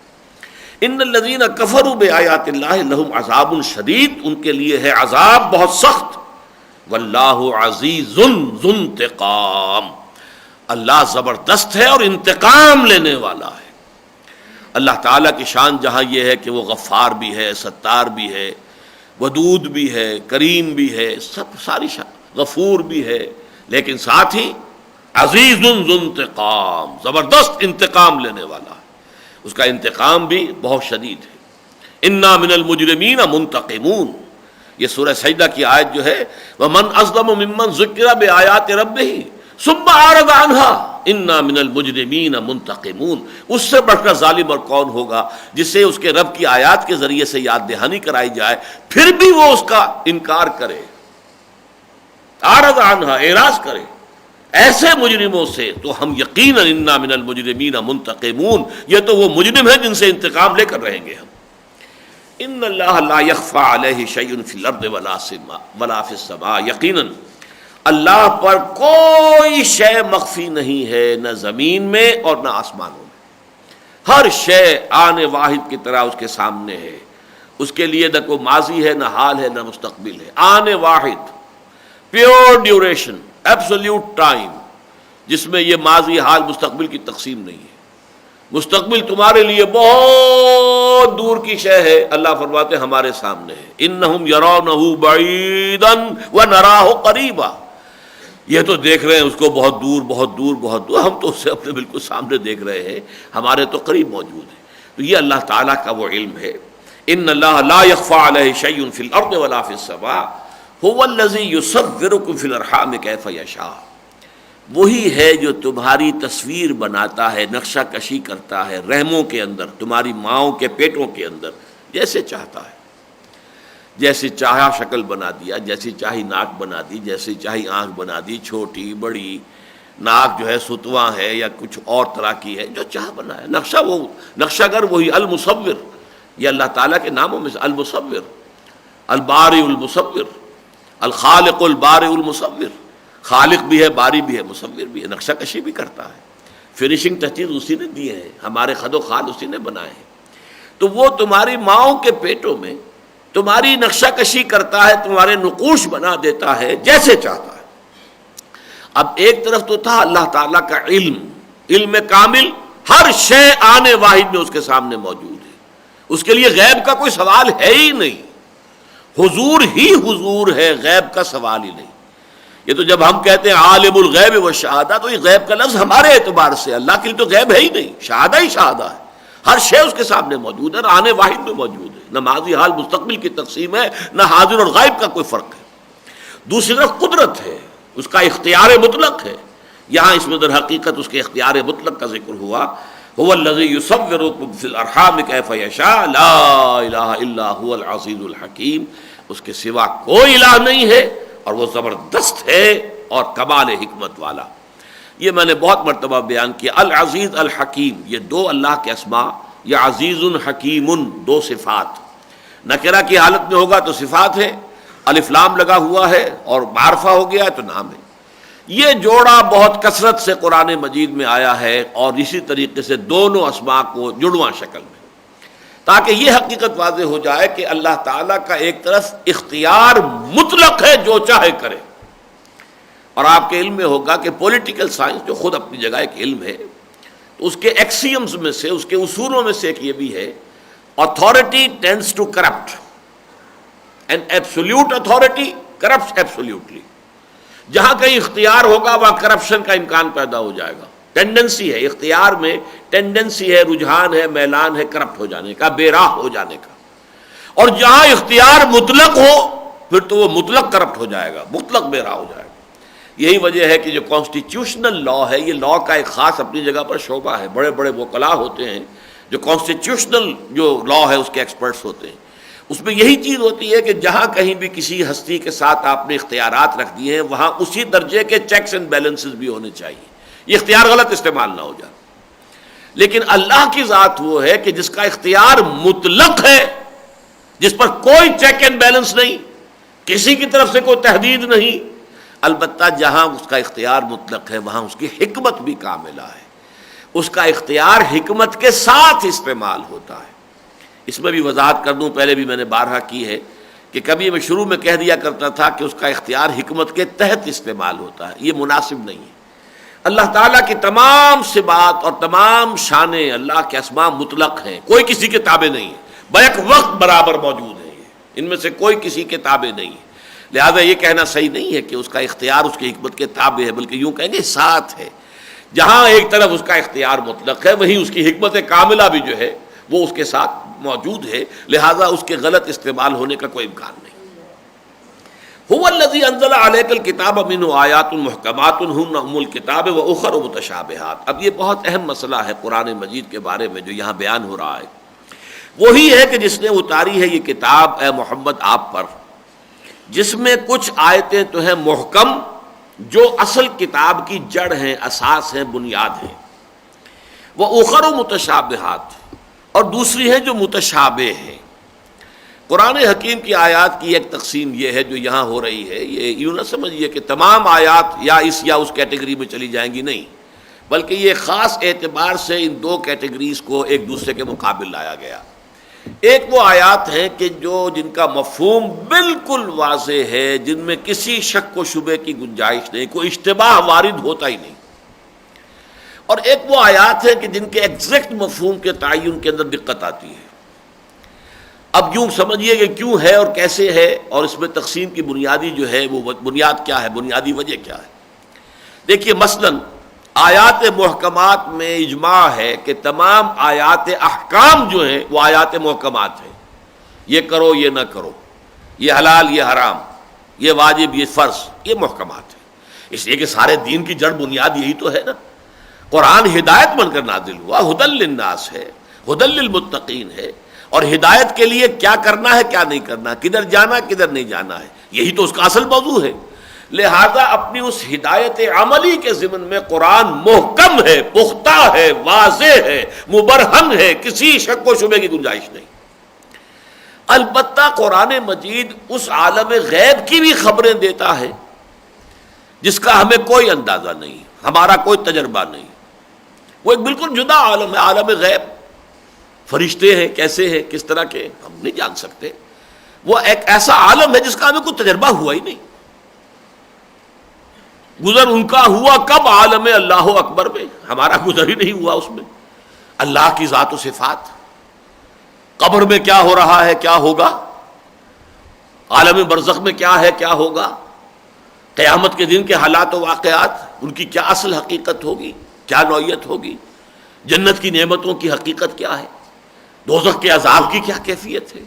ان الذین کفروا بآیات اللہ لہم عذاب شدید، ان کے لیے ہے عذاب بہت سخت. واللہ عزیز ذو انتقام، اللہ زبردست ہے اور انتقام لینے والا ہے. اللہ تعالیٰ کی شان جہاں یہ ہے کہ وہ غفار بھی ہے، ستار بھی ہے، ودود بھی ہے، کریم بھی ہے، سب ساری شان، غفور بھی ہے، لیکن ساتھ ہی عزیز ذو انتقام، زبردست انتقام لینے والا ہے. اس کا انتقام بھی بہت شدید ہے. انا من المجرمین منتقمون، یہ سورہ سجدہ کی آیت جو ہے ومن اظلم ممن ذکر بآیات ربہ ثم اعرض عنها انا من المجرمین منتقمون، اس سے بڑھ کر ظالم اور کون ہوگا جسے اس کے رب کی آیات کے ذریعے سے یاد دہانی کرائی جائے پھر بھی وہ اس کا انکار کرے، اعرض عنها، اعراض کرے. ایسے مجرموں سے تو ہم یقیناً انا من المجرمین منتقمون، یہ تو وہ مجرم ہیں جن سے انتقام لے کر رہیں گے ہم. ان اللہ لا یخفی علیہ شیء فی الارض ولا فی السماء، یقیناً اللہ پر کوئی شے مخفی نہیں ہے، نہ زمین میں اور نہ آسمانوں میں. ہر شے آن واحد کی طرح اس کے سامنے ہے، اس کے لیے نہ کوئی ماضی ہے، نہ حال ہے، نہ مستقبل ہے. آن واحد، پیور ڈیوریشن، ایبسولوٹ ٹائم، جس میں یہ ماضی حال مستقبل کی تقسیم نہیں ہے. مستقبل تمہارے لیے بہت دور کی شے ہے، اللہ فرماتے ہیں ہمارے سامنے ہے. انہم یرونہ بعیدا ونراہ قریبا، یہ تو دیکھ رہے ہیں اس کو بہت دور بہت دور بہت دور، ہم تو اسے اپنے بالکل سامنے دیکھ رہے ہیں، ہمارے تو قریب موجود ہے. تو یہ اللہ تعالیٰ کا وہ علم ہے. ان اللہ لا یخفی علیہ شیء فی الارض ولا فی السماء هو الذی یصورکم فی الارحام کیف یشاء، وہی ہے جو تمہاری تصویر بناتا ہے، نقشہ کشی کرتا ہے رحموں کے اندر، تمہاری ماؤں کے پیٹوں کے اندر جیسے چاہتا ہے. جیسی چاہا شکل بنا دیا، جیسی چاہی ناک بنا دی، جیسی چاہی آنکھ بنا دی، چھوٹی بڑی، ناک جو ہے ستواں ہے یا کچھ اور طرح کی ہے، جو چاہ بنایا. نقشہ وہ نقشہ گر وہی المصور، یہ اللہ تعالیٰ کے ناموں میں سے المصور، البارئ المصور، الخالق البارئ المصور، خالق بھی ہے، باری بھی ہے، مصور بھی ہے، نقشہ کشی بھی کرتا ہے. فنیشنگ ٹچز اسی نے دیے ہیں، ہمارے خد و خال اسی نے بنائے ہیں. تو وہ تمہاری ماؤں کے پیٹوں میں تمہاری نقشہ کشی کرتا ہے، تمہارے نقوش بنا دیتا ہے جیسے چاہتا ہے. اب ایک طرف تو تھا اللہ تعالیٰ کا علم کامل، ہر شے آنے واحد میں اس کے سامنے موجود ہے، اس کے لیے غیب کا کوئی سوال ہے ہی نہیں، حضور ہی حضور ہے، غیب کا سوال ہی نہیں. یہ تو جب ہم کہتے ہیں عالم الغیب والشہادہ، تو یہ غیب کا لفظ ہمارے اعتبار سے، اللہ کے لیے تو غیب ہے ہی نہیں، شہادہ ہی شہادہ ہے. ہر شے اس کے سامنے موجود ہے، آنے واحد میں موجود ہے، نہ ماضی حال مستقبل کی تقسیم ہے، نہ حاضر اور غائب کا کوئی فرق ہے. دوسری طرف قدرت ہے، اس کا اختیار مطلق ہے. یہاں اس میں در حقیقت اس کے اختیار مطلق کا ذکر ہوا. هو الذی یصورکم فی الارحام کیف یشاء لا الہ الا هو العزیز الحکیم، اس کے سوا کوئی الہ نہیں ہے اور وہ زبردست ہے اور کمال حکمت والا. یہ میں نے بہت مرتبہ بیان کیا، العزیز الحکیم، یہ دو اللہ کے اسماء، یا عزیز حکیم، دو صفات. نکرہ کی حالت میں ہوگا تو صفات ہے، الف لام لگا ہوا ہے اور معرفہ ہو گیا ہے تو نام ہے. یہ جوڑا بہت کثرت سے قرآن مجید میں آیا ہے، اور اسی طریقے سے دونوں اسماء کو جڑواں شکل میں، تاکہ یہ حقیقت واضح ہو جائے کہ اللہ تعالیٰ کا ایک طرف اختیار مطلق ہے، جو چاہے کرے. اور آپ کے علم میں ہوگا کہ پولیٹیکل سائنس جو خود اپنی جگہ ایک علم ہے، تو اس کے ایکسیمز میں سے، اس کے اصولوں میں سے ایک یہ بھی ہے، authority tends to corrupt and absolute authority corrupts absolutely. جہاں کہیں اختیار ہوگا وہاں کرپشن کا امکان پیدا ہو جائے گا. ٹینڈنسی ہے اختیار میں، ٹینڈنسی ہے، رجحان ہے، میلان ہے کرپٹ ہو جانے کا، بے راہ ہو جانے کا. اور جہاں اختیار مطلق ہو پھر تو وہ مطلق کرپٹ ہو جائے گا، مطلق بے راہ ہو جائے گا. یہی وجہ ہے کہ جو کانسٹیٹیوشنل لا ہے، یہ لا کا ایک خاص اپنی جگہ پر شعبہ ہے. بڑے بڑے وکلاء ہوتے ہیں جو کانسٹیٹیوشنل جو لا ہے اس کے ایکسپرٹس ہوتے ہیں. اس میں یہی چیز ہوتی ہے کہ جہاں کہیں بھی کسی ہستی کے ساتھ آپ نے اختیارات رکھ دیے ہیں، وہاں اسی درجے کے چیکس اینڈ بیلنسز بھی ہونے چاہیے، یہ اختیار غلط استعمال نہ ہو جائے. لیکن اللہ کی ذات وہ ہے کہ جس کا اختیار مطلق ہے، جس پر کوئی چیک اینڈ بیلنس نہیں، کسی کی طرف سے کوئی تحدید نہیں، البتہ جہاں اس کا اختیار مطلق ہے وہاں اس کی حکمت بھی کاملہ ہے، اس کا اختیار حکمت کے ساتھ استعمال ہوتا ہے۔ اس میں بھی وضاحت کر دوں، پہلے بھی میں نے بارہا کی ہے کہ کبھی میں شروع میں کہہ دیا کرتا تھا کہ اس کا اختیار حکمت کے تحت استعمال ہوتا ہے، یہ مناسب نہیں ہے۔ اللہ تعالیٰ کی تمام صفات اور تمام شانیں اللہ کے اسماء مطلق ہیں، کوئی کسی کے تابع نہیں ہے، بیک وقت برابر موجود ہیں، ان میں سے کوئی کسی کے تابع نہیں ہے۔ لہذا یہ کہنا صحیح نہیں ہے کہ اس کا اختیار اس کی حکمت کے تابع ہے، بلکہ یوں کہیں گے ساتھ ہے۔ جہاں ایک طرف اس کا اختیار مطلق ہے وہیں اس کی حکمت کاملہ بھی جو ہے وہ اس کے ساتھ موجود ہے، لہذا اس کے غلط استعمال ہونے کا کوئی امکان نہیں۔ هو الذی انزل علیک الکتاب منہ آیات محکمات ہن ام الکتاب واخر متشابہات۔ اب یہ بہت اہم مسئلہ ہے قرآن مجید کے بارے میں جو یہاں بیان ہو رہا ہے، وہی ہے کہ جس نے اتاری ہے یہ کتاب اے محمد آپ پر، جس میں کچھ آیتیں تو ہیں محکم جو اصل کتاب کی جڑ ہیں، اساس ہیں، بنیاد ہیں، واخر متشابہات، اور دوسری ہیں جو متشابہ ہیں۔ قرآن حکیم کی آیات کی ایک تقسیم یہ ہے جو یہاں ہو رہی ہے، یہ یوں نہ سمجھیے کہ تمام آیات یا اس یا اس کیٹیگری میں چلی جائیں گی، نہیں، بلکہ یہ خاص اعتبار سے ان دو کیٹیگریز کو ایک دوسرے کے مقابل لایا گیا۔ ایک وہ آیات ہیں کہ جن کا مفہوم بالکل واضح ہے، جن میں کسی شک و شبے کی گنجائش نہیں، کوئی اشتباہ وارد ہوتا ہی نہیں، اور ایک وہ آیات ہیں کہ جن کے ایگزیکٹ مفہوم کے تعین کے اندر دقت آتی ہے۔ اب یوں سمجھیے کہ کیوں ہے اور کیسے ہے، اور اس میں تقسیم کی بنیادی جو ہے وہ بنیاد کیا ہے، بنیادی وجہ کیا ہے۔ دیکھیے مثلا آیات محکمات میں اجماع ہے کہ تمام آیات احکام جو ہیں وہ آیات محکمات ہیں، یہ کرو یہ نہ کرو، یہ حلال یہ حرام، یہ واجب یہ فرض، یہ محکمات ہیں، اس لیے کہ سارے دین کی جڑ بنیاد یہی تو ہے نا۔ قرآن ہدایت بن کر نازل ہوا، ھدی للناس ہے، ھدی للمتقین ہے، اور ہدایت کے لیے کیا کرنا ہے کیا نہیں کرنا، کدھر جانا کدھر نہیں جانا ہے، یہی تو اس کا اصل موضوع ہے۔ لہذا اپنی اس ہدایت عملی کے ضمن میں قرآن محکم ہے، پختہ ہے، واضح ہے، مبرہن ہے، کسی شک و شبے کی گنجائش نہیں۔ البتہ قرآن مجید اس عالم غیب کی بھی خبریں دیتا ہے جس کا ہمیں کوئی اندازہ نہیں، ہمارا کوئی تجربہ نہیں، وہ ایک بالکل جدا عالم ہے، عالم غیب۔ فرشتے ہیں کیسے ہیں، کس طرح کے، ہم نہیں جان سکتے، وہ ایک ایسا عالم ہے جس کا ہمیں کوئی تجربہ ہوا ہی نہیں۔ گزر ان کا ہوا کب عالم اللہ اکبر میں، ہمارا گزر ہی نہیں ہوا اس میں۔ اللہ کی ذات و صفات، قبر میں کیا ہو رہا ہے کیا ہوگا، عالم برزخ میں کیا ہے کیا ہوگا، قیامت کے دن کے حالات و واقعات، ان کی کیا اصل حقیقت ہوگی، کیا نوعیت ہوگی، جنت کی نعمتوں کی حقیقت کیا ہے، دوزخ کے عذاب کی کیا کیفیت ہے،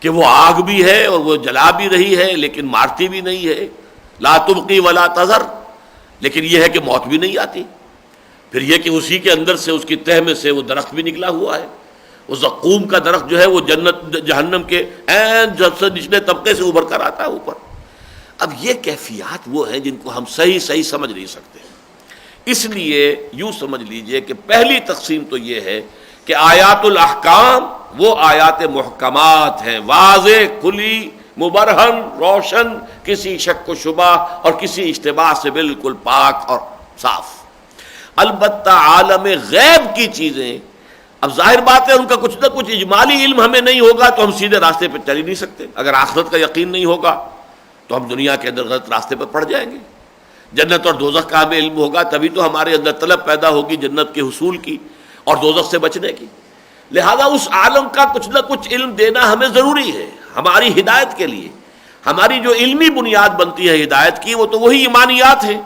کہ وہ آگ بھی ہے اور وہ جلا بھی رہی ہے لیکن مارتی بھی نہیں ہے، لا تبقی ولا تذر، لیکن یہ ہے کہ موت بھی نہیں آتی۔ پھر یہ کہ اسی کے اندر سے اس کی تہ میں سے وہ درخت بھی نکلا ہوا ہے، وہ زقوم کا درخت جو ہے وہ جنت جہنم کے عین جب سے نچلے طبقے سے ابھر کر آتا ہے اوپر۔ اب یہ کیفیات وہ ہیں جن کو ہم صحیح سمجھ نہیں سکتے، اس لیے یوں سمجھ لیجئے کہ پہلی تقسیم تو یہ ہے کہ آیات الاحکام وہ آیات محکمات ہیں، واضح، کھلی، مبرہن، روشن، کسی شک و شبہ اور کسی اشتباہ سے بالکل پاک اور صاف۔ البتہ عالم غیب کی چیزیں، اب ظاہر بات ہے ان کا کچھ نہ کچھ اجمالی علم ہمیں نہیں ہوگا تو ہم سیدھے راستے پہ چل ہی نہیں سکتے۔ اگر آخرت کا یقین نہیں ہوگا تو ہم دنیا کے اندر غلط راستے پر پڑ جائیں گے۔ جنت اور دوزخ کا ہمیں علم ہوگا تبھی تو ہمارے اندر طلب پیدا ہوگی جنت کے حصول کی اور دوزخ سے بچنے کی۔ لہذا اس عالم کا کچھ نہ کچھ علم دینا ہمیں ضروری ہے ہماری ہدایت کے لیے۔ ہماری جو علمی بنیاد بنتی ہے ہدایت کی وہ تو وہی ایمانیات ہے،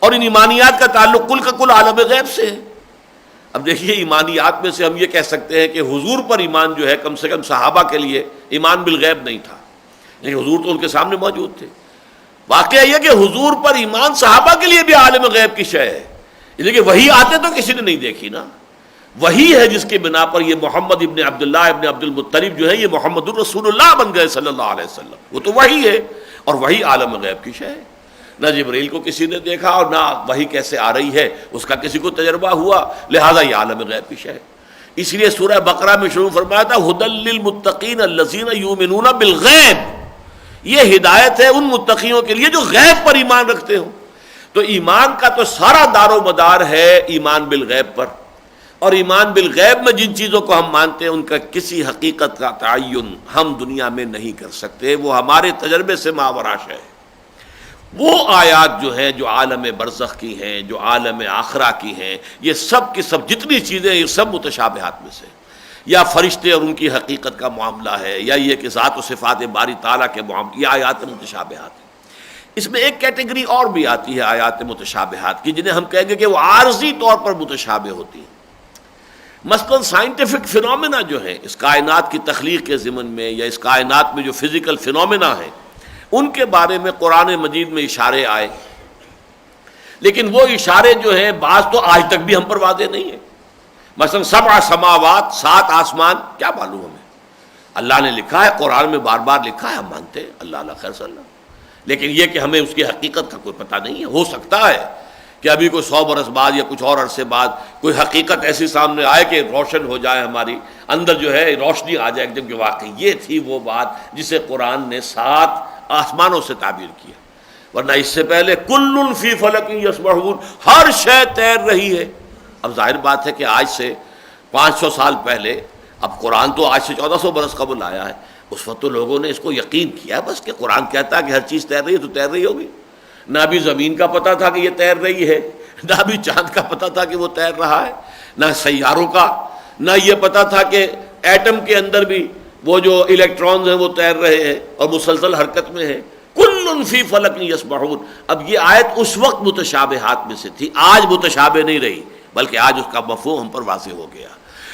اور ان ایمانیات کا تعلق کل کا کل عالم غیب سے ہے۔ اب دیکھیے ایمانیات میں سے ہم یہ کہہ سکتے ہیں کہ حضور پر ایمان جو ہے کم سے کم صحابہ کے لیے ایمان بالغیب نہیں تھا، لیکن حضور تو ان کے سامنے موجود تھے۔ واقعہ یہ کہ حضور پر ایمان صحابہ کے لیے بھی عالم غیب کی شے ہے، لیکن وہی آتے تو کسی نے نہیں دیکھی نا۔ وہی ہے جس کے بنا پر یہ محمد ابن عبداللہ ابن عبد المطلب جو ہے یہ محمد الرسول اللہ بن گئے صلی اللہ علیہ وسلم، وہ تو وہی ہے، اور وہی عالم غیب کی شے ہے۔ نہ جبریل کو کسی نے دیکھا اور نہ وہی کیسے آ رہی ہے اس کا کسی کو تجربہ ہوا، لہذا یہ عالم غیب کی شے ہے۔ اس لیے سورہ بقرہ میں شروع فرمایا تھا ھدی للمتقین الذین یؤمنون بالغیب، یہ ہدایت ہے ان متقیوں کے لیے جو غیب پر ایمان رکھتے ہوں۔ تو ایمان کا تو سارا دار و مدار ہے ایمان بالغیب پر، اور ایمان بالغیب میں جن چیزوں کو ہم مانتے ہیں ان کا کسی حقیقت کا تعین ہم دنیا میں نہیں کر سکتے، وہ ہمارے تجربے سے ماوراء ہے۔ وہ آیات جو ہیں جو عالم برزخ کی ہیں، جو عالم آخرہ کی ہیں، یہ سب کی سب جتنی چیزیں یہ سب متشابہات میں سے، یا فرشتے اور ان کی حقیقت کا معاملہ ہے، یا یہ کہ ذات و صفات باری تعالیٰ کے معاملے، یہ آیات متشابہات ہیں۔ اس میں ایک کیٹیگری اور بھی آتی ہے آیات متشابہات کی، جنہیں ہم کہیں گے کہ وہ عارضی طور پر متشابہ ہوتی ہیں۔ مثلاً سائنٹیفک فینومینا جو ہیں اس کائنات کی تخلیق کے ضمن میں، یا اس کائنات میں جو فزیکل فینومینا ہیں، ان کے بارے میں قرآن مجید میں اشارے آئے، لیکن وہ اشارے جو ہیں بعض تو آج تک بھی ہم پر واضح نہیں ہیں۔ مثلا 7 سماوات، 7 آسمان، کیا معلوم ہمیں؟ اللہ نے لکھا ہے، قرآن میں بار بار لکھا ہے، ہم مانتے ہیں، اللہ اللہ خیر صلی اللہ، لیکن یہ کہ ہمیں اس کی حقیقت کا کوئی پتہ نہیں ہے۔ ہو سکتا ہے کہ ابھی کوئی 100 برس بعد یا کچھ اور عرصے بعد کوئی حقیقت ایسی سامنے آئے کہ روشن ہو جائے، ہماری اندر جو ہے روشنی آ جائے جب کہ واقعی یہ تھی وہ بات جسے قرآن نے 7 آسمانوں سے تعبیر کیا، ورنہ اس سے پہلے کل فی فلک یسبحون، ہر شے تیر رہی ہے۔ اب ظاہر بات ہے کہ آج سے 500 سال پہلے، اب قرآن تو آج سے 1400 برس قبل آیا ہے، اس وقت تو لوگوں نے اس کو یقین کیا بس کہ قرآن کہتا ہے کہ ہر چیز تیر رہی ہے تو تیر رہی ہوگی۔ نہ ابھی زمین کا پتہ تھا کہ یہ تیر رہی ہے، نہ ابھی چاند کا پتہ تھا کہ وہ تیر رہا ہے، نہ سیاروں کا، نہ یہ پتہ تھا کہ ایٹم کے اندر بھی وہ جو الیکٹرانز ہیں وہ تیر رہے ہیں اور مسلسل حرکت میں ہیں۔ کل فی فلک یسبحون۔ اب یہ آیت اس وقت متشابہات میں سے تھی، آج متشابہ نہیں رہی، بلکہ آج اس کا مفہوم ہم پر واضح ہو گیا۔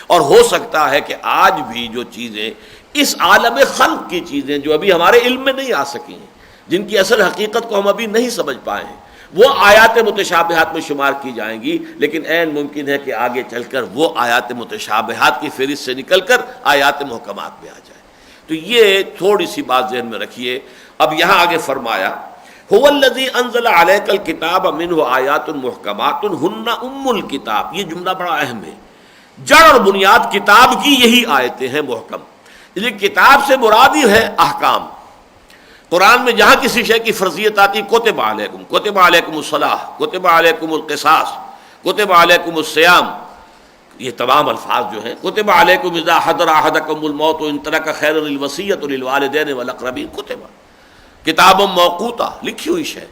اور ہو سکتا ہے کہ آج بھی جو چیزیں اس عالم خلق کی چیزیں جو ابھی ہمارے علم میں نہیں آ سکی ہیں، جن کی اصل حقیقت کو ہم ابھی نہیں سمجھ پائے ہیں، وہ آیات متشابہات میں شمار کی جائیں گی، لیکن عین ممکن ہے کہ آگے چل کر وہ آیات متشابہات کی فہرست سے نکل کر آیات محکمات میں آ جائے۔ تو یہ تھوڑی سی بات ذہن میں رکھیے۔ اب یہاں آگے فرمایا هو الذی انزل علیک الکتاب منہ آیات محکمات ہن ام الکتاب، یہ جملہ بڑا اہم ہے۔ جڑ اور بنیاد کتاب کی یہی آیتیں ہیں محکم، یہ کتاب سے مراد ہی ہے احکام۔ قرآن میں جہاں کسی شے کی فرضیت آتی، کتب علیکم الصلاۃ، کتب علیکم القصاص، کتب علیکم الصیام، یہ تمام الفاظ جو ہیں، کتب علیکم اذا حضر احدکم الموت ان ترک خیرا الوصیۃ للوالدین والاقربین، کتاب موقوتہ، لکھی ہوئی شے۔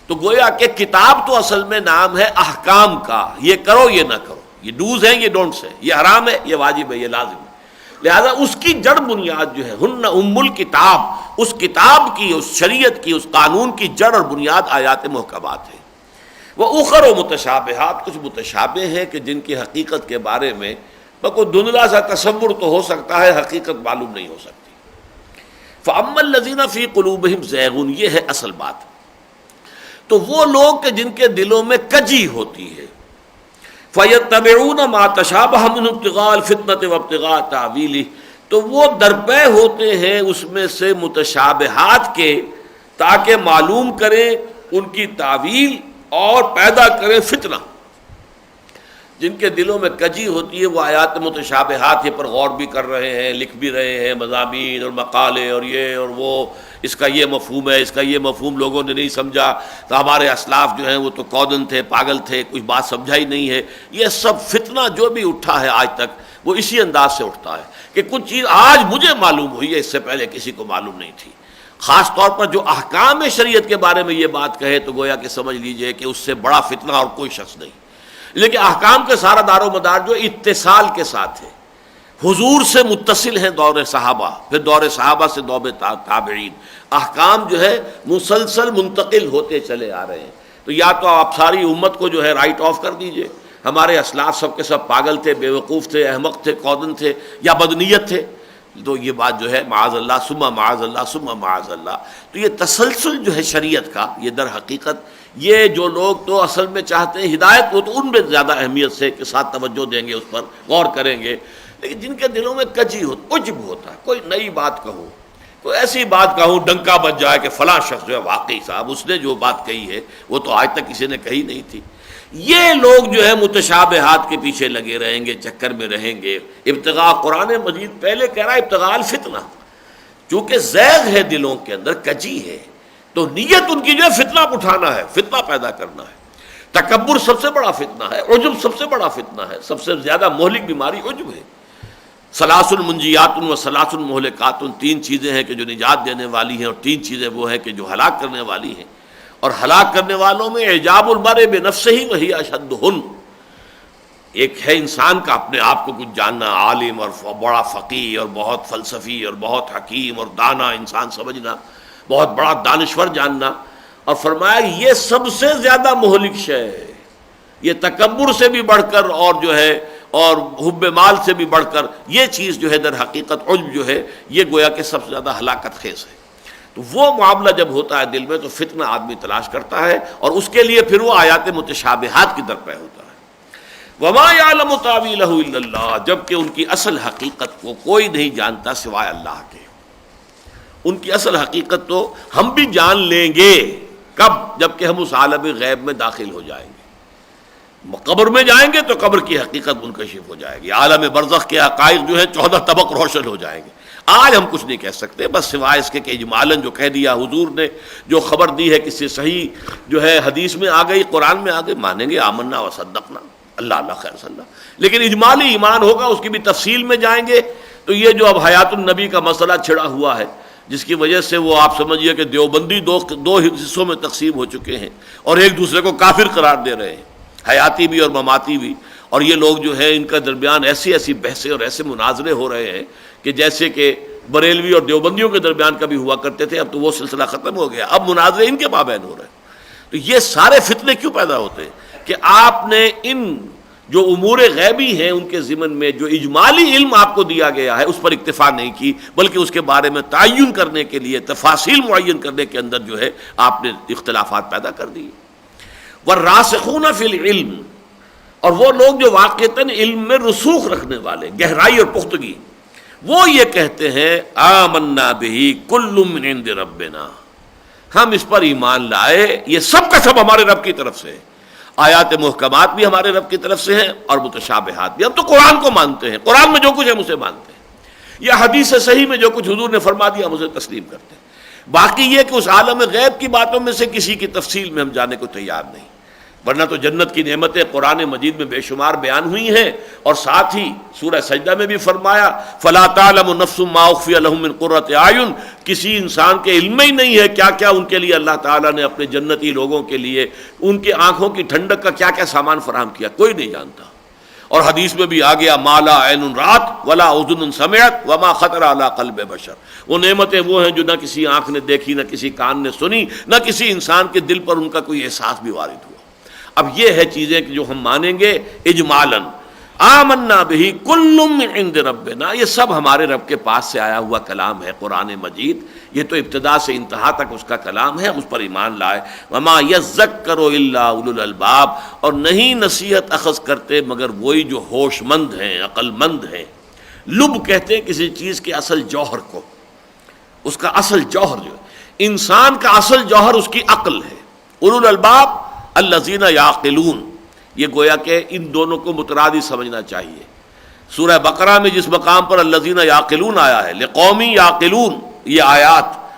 تو گویا کہ کتاب تو اصل میں نام ہے احکام کا، یہ کرو یہ نہ کرو، یہ ڈوز ہیں یہ ڈونٹس ہیں، یہ حرام ہے یہ واجب ہے یہ لازم ہے۔ لہذا اس کی جڑ بنیاد جو ہے ہن ام الکتاب، اس کتاب کی، اس شریعت کی، اس قانون کی جڑ اور بنیاد آیات محکمات ہے۔ وہ اخر و متشابہات، کچھ متشابہ ہیں کہ جن کی حقیقت کے بارے میں کوئی دھندلا سا تصور تو ہو سکتا ہے، حقیقت معلوم نہیں ہو سکتی۔ فَأَمَّا الَّذِينَ فِي قُلُوبِهِمْ زَيْغٌ، یہ ہے اصل بات۔ تو وہ لوگ کہ جن کے دلوں میں کجی ہوتی ہے، فَيَتَّبِعُونَ مَا تَشَابَهَ مِنْهُ ابْتِغَاءَ الْفِتْنَةِ وَابْتِغَاءَ تَأْوِيلِهِ، تو وہ درپے ہوتے ہیں اس میں سے متشابہات کے، تاکہ معلوم کریں ان کی تعویل اور پیدا کریں فتنہ۔ جن کے دلوں میں کجی ہوتی ہے وہ آیات متشابہات پر غور بھی کر رہے ہیں، لکھ بھی رہے ہیں مضامین اور مقالے اور یہ اور وہ، اس کا یہ مفہوم ہے، اس کا یہ مفہوم لوگوں نے نہیں سمجھا، تو ہمارے اسلاف جو ہیں وہ تو کودن تھے، پاگل تھے، کچھ بات سمجھا ہی نہیں ہے۔ یہ سب فتنہ جو بھی اٹھا ہے آج تک وہ اسی انداز سے اٹھتا ہے کہ کچھ چیز آج مجھے معلوم ہوئی ہے، اس سے پہلے کسی کو معلوم نہیں تھی۔ خاص طور پر جو احکام شریعت کے بارے میں یہ بات کہے تو گویا کہ سمجھ لیجئے کہ اس سے بڑا فتنہ اور کوئی شخص نہیں۔ لیکن احکام کے سارا دار و مدار جو اتصال کے ساتھ ہے، حضور سے متصل ہیں دور صحابہ، پھر دور صحابہ سے دور تابعین، احکام جو ہے مسلسل منتقل ہوتے چلے آ رہے ہیں۔ تو یا تو آپ ساری امت کو جو ہے رائٹ آف کر دیجئے، ہمارے اسلاف سب کے سب پاگل تھے، بے وقوف تھے، احمق تھے، کودن تھے یا بدنیت تھے، تو یہ بات جو ہے معاذ اللہ ثم معاذ اللہ ثم معاذ اللہ۔ تو یہ تسلسل جو ہے شریعت کا، یہ در حقیقت یہ جو لوگ تو اصل میں چاہتے ہیں ہدایت، وہ تو ان میں زیادہ اہمیت سے کے ساتھ توجہ دیں گے، اس پر غور کریں گے، لیکن جن کے دلوں میں کجی ہوتا، عجب ہوتا ہے، کوئی نئی بات کہوں، کوئی ایسی بات کہوں ڈنکا بج جائے کہ فلاں شخص جو ہے واقعی صاحب اس نے جو بات کہی ہے وہ تو آج تک کسی نے کہی نہیں تھی۔ یہ لوگ جو ہے متشابہات کے پیچھے لگے رہیں گے، چکر میں رہیں گے۔ ابتغاء، قرآن مجید پہلے کہہ رہا ہے ابتغاء الفتنہ، چونکہ زیغ ہے دلوں کے اندر، کجی ہے، تو نیت ان کی جو ہے فتنہ اٹھانا ہے، فتنہ پیدا کرنا ہے۔ تکبر سب سے بڑا فتنہ ہے، عجب سب سے بڑا فتنہ ہے، سب سے زیادہ مہلک بیماری عجب ہے۔ ثلاث منجیات و ثلاث مہلکات، تین چیزیں ہیں کہ جو نجات دینے والی ہیں، اور تین چیزیں وہ ہیں کہ جو ہلاک کرنے والی ہیں، اور ہلاک کرنے والوں میں اعجاب المرء بنفسہ وہی اشدہن، ایک ہے انسان کا اپنے آپ کو کچھ جاننا، عالم اور بڑا فقیہ اور بہت فلسفی اور بہت حکیم اور دانا انسان سمجھنا، بہت بڑا دانشور جاننا، اور فرمایا یہ سب سے زیادہ مہلک شے ہے، یہ تکبر سے بھی بڑھ کر اور جو ہے اور حب مال سے بھی بڑھ کر یہ چیز جو ہے در حقیقت عجب جو ہے یہ گویا کہ سب سے زیادہ ہلاکت خیز ہے۔ تو وہ معاملہ جب ہوتا ہے دل میں تو فتنہ آدمی تلاش کرتا ہے، اور اس کے لیے پھر وہ آیات متشابہات کی درپے ہوتا ہے۔ وما یعلم تاویلہ الا اللہ، جبکہ ان کی اصل حقیقت کو کوئی نہیں جانتا سوائے اللہ کے۔ ان کی اصل حقیقت تو ہم بھی جان لیں گے، کب؟ جبکہ ہم اس عالم غیب میں داخل ہو جائیں گے، قبر میں جائیں گے تو قبر کی حقیقت منکشف ہو جائے گی، عالم برزخ کے حقائق جو ہے 14 طبق روشن ہو جائیں گے۔ آج ہم کچھ نہیں کہہ سکتے، بس سوائے اس کے کہ اجمالاً جو کہہ دیا حضور نے، جو خبر دی ہے کسی صحیح جو ہے حدیث میں آ گئی، قرآن میں آ گئی، مانیں گے، آمنا و صدقنا، اللہ اللہ خیر صلی اللہ۔ لیکن اجمالی ایمان ہوگا، اس کی بھی تفصیل میں جائیں گے تو یہ جو اب حیات النبی کا مسئلہ چھڑا ہوا ہے، جس کی وجہ سے وہ آپ سمجھیے کہ دیوبندی دو حصوں میں تقسیم ہو چکے ہیں اور ایک دوسرے کو کافر قرار دے رہے ہیں، حیاتی بھی اور مماتی بھی، اور یہ لوگ جو ہے ان کا درمیان ایسی ایسی بحثیں اور ایسے مناظرے ہو رہے ہیں کہ جیسے کہ بریلوی اور دیوبندیوں کے درمیان کبھی ہوا کرتے تھے، اب تو وہ سلسلہ ختم ہو گیا، اب مناظرے ان کے مابین ہو رہے ہیں۔ تو یہ سارے فتنے کیوں پیدا ہوتے ہیں کہ آپ نے ان جو امور غیبی ہیں ان کے ضمن میں جو اجمالی علم آپ کو دیا گیا ہے اس پر اکتفا نہیں کی، بلکہ اس کے بارے میں تعین کرنے کے لیے، تفاصیل معین کرنے کے اندر جو ہے آپ نے اختلافات پیدا کر دیے۔ والراسخون فی العلم، اور وہ لوگ جو واقعتاً علم میں رسوخ رکھنے والے، گہرائی اور پختگی، وہ یہ کہتے ہیں آمنا بہ کل من عند ربنا، ہم اس پر ایمان لائے، یہ سب کا سب ہمارے رب کی طرف سے ہے۔ آیات محکمات بھی ہمارے رب کی طرف سے ہیں اور متشابہات بھی۔ ہم تو قرآن کو مانتے ہیں، قرآن میں جو کچھ ہے ہم اسے مانتے ہیں، یا حدیث صحیح میں جو کچھ حضور نے فرما دیا ہم اسے تسلیم کرتے ہیں۔ باقی یہ کہ اس عالم غیب کی باتوں میں سے کسی کی تفصیل میں ہم جانے کو تیار نہیں، ورنہ تو جنت کی نعمتیں قرآن مجید میں بے شمار بیان ہوئی ہیں، اور ساتھ ہی سورہ سجدہ میں بھی فرمایا فَلَا تَعْلَمُ نَفْسٌ مَّا أُخْفِيَ لَهُم مِّن قُرَّةِ أَعْيُن، کسی انسان کے علم میں ہی نہیں ہے کیا کیا ان کے لیے اللہ تعالیٰ نے اپنے جنتی لوگوں کے لیے ان کی آنکھوں کی ٹھنڈک کا کیا کیا سامان فراہم کیا، کوئی نہیں جانتا۔ اور حدیث میں بھی آ گیا مَا لَا عَيْنٌ رَأَتْ وَلَا أُذُنٌ سَمِعَتْ وَمَا خَطَرَ عَلَىٰ قَلْبِ بَشَرٍ، وہ نعمتیں وہ ہیں جو نہ کسی آنکھ نے دیکھی، نہ کسی کان نے سنی، نہ کسی انسان کے دل پر ان کا کوئی احساس بھی وارد ہوا۔ اب یہ ہے چیزیں کہ جو ہم مانیں گے اجمالاً، آمنا بہ کل من عند ربنا، یہ سب ہمارے رب کے پاس سے آیا ہوا کلام ہے قرآن مجید، یہ تو ابتدا سے انتہا تک اس کا کلام ہے، اس پر ایمان لائے۔ وما یذکر الا اولو الالباب، اور نہیں نصیحت اخذ کرتے مگر وہی جو ہوش مند ہیں، عقل مند ہیں۔ لب کہتے ہیں کسی چیز کے اصل جوہر کو، اس کا اصل جوہر جو ہے، انسان کا اصل جوہر اس کی عقل ہے۔ اولو الالباب الذین یعقلون، یہ گویا کہ ان دونوں کو مترادف سمجھنا چاہیے۔ سورہ بقرہ میں جس مقام پر الذین یعقلون آیا ہے، لقوم یعقلون، یہ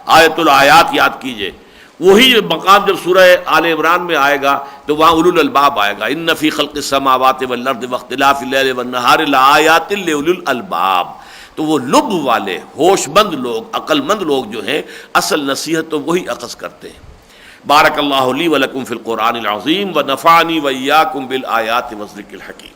آیت الآیات یاد کیجئے، وہی مقام جب سورہ آل عمران میں آئے گا تو وہاں اولو الالباب آئے گا، ان فی خلق السماوات والارض واختلاف اللیل والنہار لآیات لاولی الالباب۔ تو وہ لب والے ہوش مند لوگ، عقل مند لوگ جو ہیں، اصل نصیحت تو وہی اخذ کرتے ہیں۔ بارک اللہ لی ولکم فی القرآن العظیم ونفعنی وإیاکم بالآیات والذکر الحکیم۔